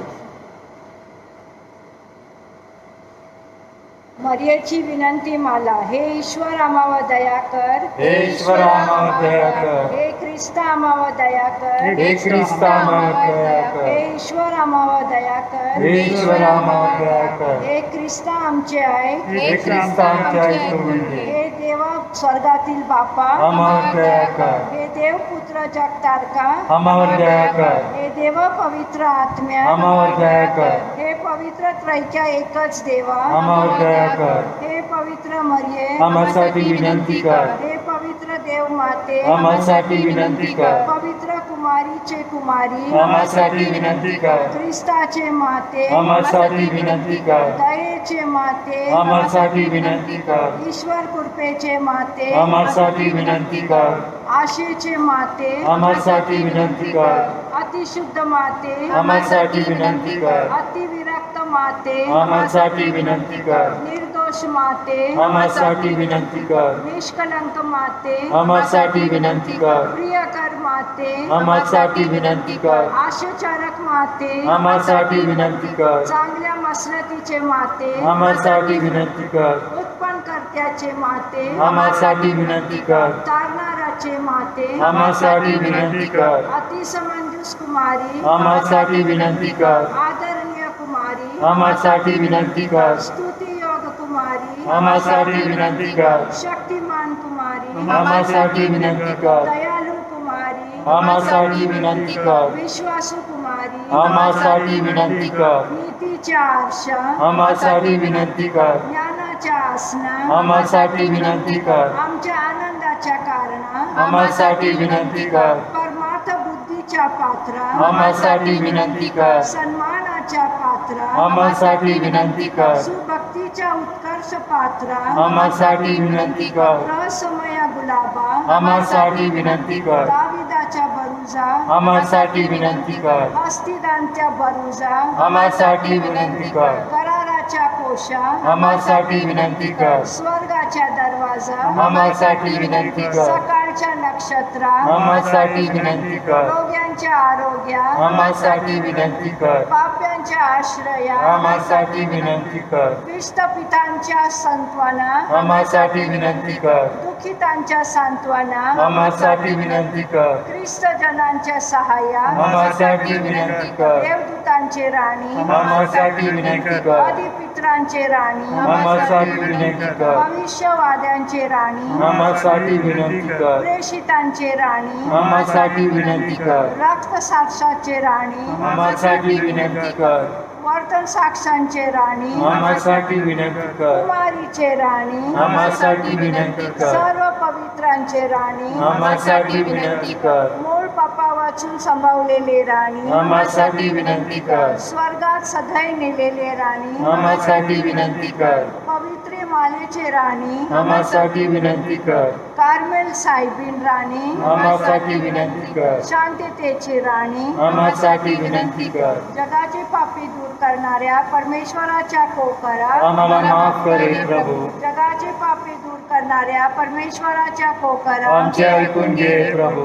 मरियेची विनंती माला. हे ईश्वर आम्हावर दया कर. हे ईश्वर आम्हावर दया कर. हे ख्रिस्त आम्हावर दया कर. हे ख्रिस्त आम्हावर दया कर. हे ईश्वर आम्हावर दया कर. हे ईश्वर आम्हावर दया कर. हे ख्रिस्त आमचे आहे. हे ख्रिस्त आमचे आहे तू म्हणजे हे देवा स्वर्गातील बापा आम्हावर दया कर. हे देव पुत्र जगतारका आम्हावर दया कर. हे देव पवित्र आत्म्या आम्हावर दया कर. हे पवित्र त्रैक्या एकच देवा आम्हावर दया कर. हे पवित्र मरिये आम्हासाठी विनंती कर. हे पवित्र देव माते आम्हासाठी विनंती कर. पवित्र कुमारीचे कुमारी आम्हासाठी विनंती कर. ख्रिस्ताचे माते आम्हासाठी विनंती कर. दयेचे माते आम्हासाठी विनंती कर. ईश्वर कृपेचे माते आम्हासाठी विनंती कर. आशेचे माते आम्हासाठी विनंती कर. अतिशुद्ध माते आम्हासाठी विनंती कर. अतिविरक्त माते आम्हासाठी विनंती कर. निर्दोष माते आम्हासाठी विनंती कर. निष्कलंक माते आम्हासाठी विनंती कर. प्रियकर माते आम्हासाठी विनंती कर. आशेचारक माते आम्हासाठी विनंती कर. चांगल्या मसनतीचे माते आम्हासाठी विनंती कर. उत्पन्न कर्त्याचे माते आम्हासाठी विनंती कर. तारणाराचे माते आम्हासाठी विनंती कर. अतिसमंजस कुमारी आम्हासाठी विनंती कर. आदरणीय कुमारी आम्हासाठी विनंती कर. स्तुती योग कुमारी आम्हासाठी विनंती कर. शक्तिमान कुमारी आम्हासाठी विनंती कर. दयालु कुमारी आम्हासाठी विनंती कर. विश्वासू कुमारी आम्हासाठी विनंती कर. नीतीच्या आरशा आम्हासाठी विनंती कर. ज्ञानाच्या आसना आम्हासाठी विनंती कर. आमच्या आनंदाच्या कारणा आम्हासाठी विनंती कर. परमार्थ बुद्धीच्या पात्रा आम्हासाठी विनंती कर. सन्मानाच्या पात्रा आम्हासाठी विनंती कर. सुभक्तीच्या उत्कर्ष पात्रा आम्हासाठी विनंती कर. रहस्यमय गुलाबा आम्हासाठी विनंती कर. दाविदाच्या बरुजा आम्हासाठी विनंती कर. हस्तिदांच्या बरुजा आम्हासाठी विनंती कर. कराराच्या कोशा आम्हासाठी विनंती कर. स्वर्गाच्या दरवाजा आम्हासाठी विनंती कर. सकाळच्या नक्षत्रा आम्हासाठी विनंती कर. रोग्यांच्या आरोग्या आम्हासाठी विनंती कर. पाप्यांच्या आश्रया आम्हासाठी विनंती कर. विस्थपितांच्या सांत्वना आम्हासाठी विनंती कर. दुःखितांच्या सांत्वना आम्हासाठी विनंती कर. ख्रिस्त जनांच्या सहाय्या आम्हासाठी विनंती कर. देवदूतांचे राणी आम्हासाठी विनंती कर. अधिपित्रांचे राणी आम्हासाठी विनंती कर. भविष्यवाद्यांचे राणी आम्हासाठी विनंती कर. प्रेषितांचे राणी आम्हासाठी विनंती कर. रक्त साक्षाचे राणी आम्हासाठी विनंती कर. वर्तन साक्षांचे राणी आम्हासाठी विनंती कर. कुमारीचे राणी आम्हासाठी विनंती कर. सर्व पवित्रांचे राणी आम्हासाठी विनंती कर. मूळ पापा वाचून संभावलेले राणी आम्हासाठी विनंती कर. स्वर्गात सदैव नेलेले राणी आम्हासाठी विनंती कर. पवित्र मालेचे राणी आम्हासाठी विनंती कर. कार्मेल साहेबीन राणी आम्हासाठी विनंती कर. शांततेची राणी आम्हासाठी विनंती कर. जगाचे पापी दूर करणाऱ्या परमेश्वराच्या कोकरा आम्हाला माफ करे प्रभू. जगाचे पापी दूर करणाऱ्या परमेश्वराच्या कोकरा आमचे ऐकून घे प्रभू.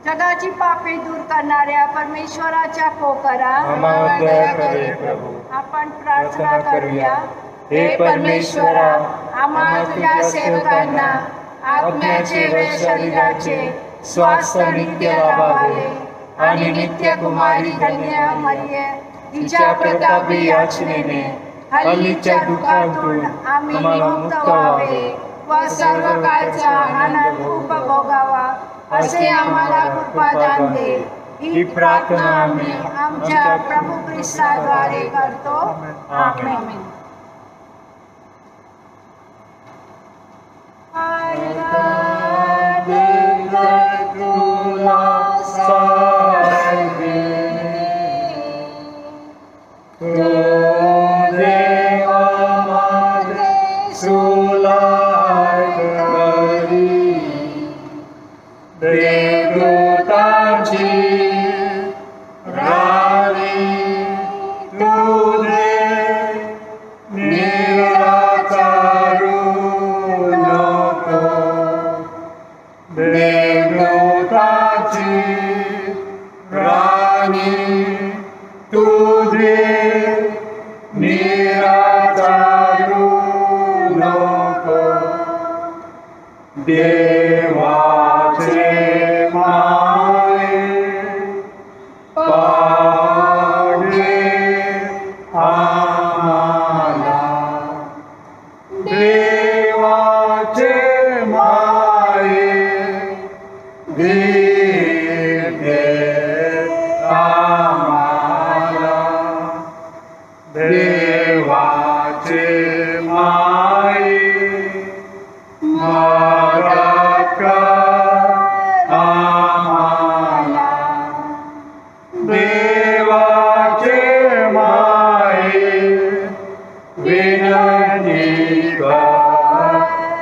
जगाची पापे दूर करणाऱ्या परमेश्वराच्या कोकरा आम्हाला दया करे प्रभू. आपण प्रार्थना करूया. हे परमेश्वरा, आम्हा तुझ्या सेवकांना आत्म्याचे व शरीराचे स्वास्थ्य नित्य लाभावे आणि नित्य कुमारी धन्य मरिये तिच्या प्रतापी याचनेने हल्लीच्या दुःखातून आम्ही मुक्त व्हावे व सर्व काळचा आनंद उपभोगावा असे आम्हाला कृपादान दे. ही प्रार्थना आम्ही आमच्या प्रभू ख्रिस्ताद्वारे करतो. आमेन. सुलाय देवदूतांची राणी तुझे निराकारू नको. देवदूतांची राणी तुझे निराकारू नको. देवाचे माये पागे आम्हाला. देवाचे माये दिले आम्हाला. देवाचे माये मागात का आम्हाला. देवाचे माये विनंती कर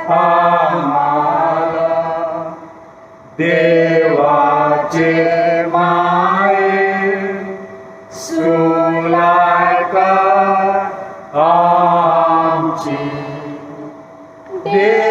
आम्हाला. देवाचे माये सुलाय कर आमची. देव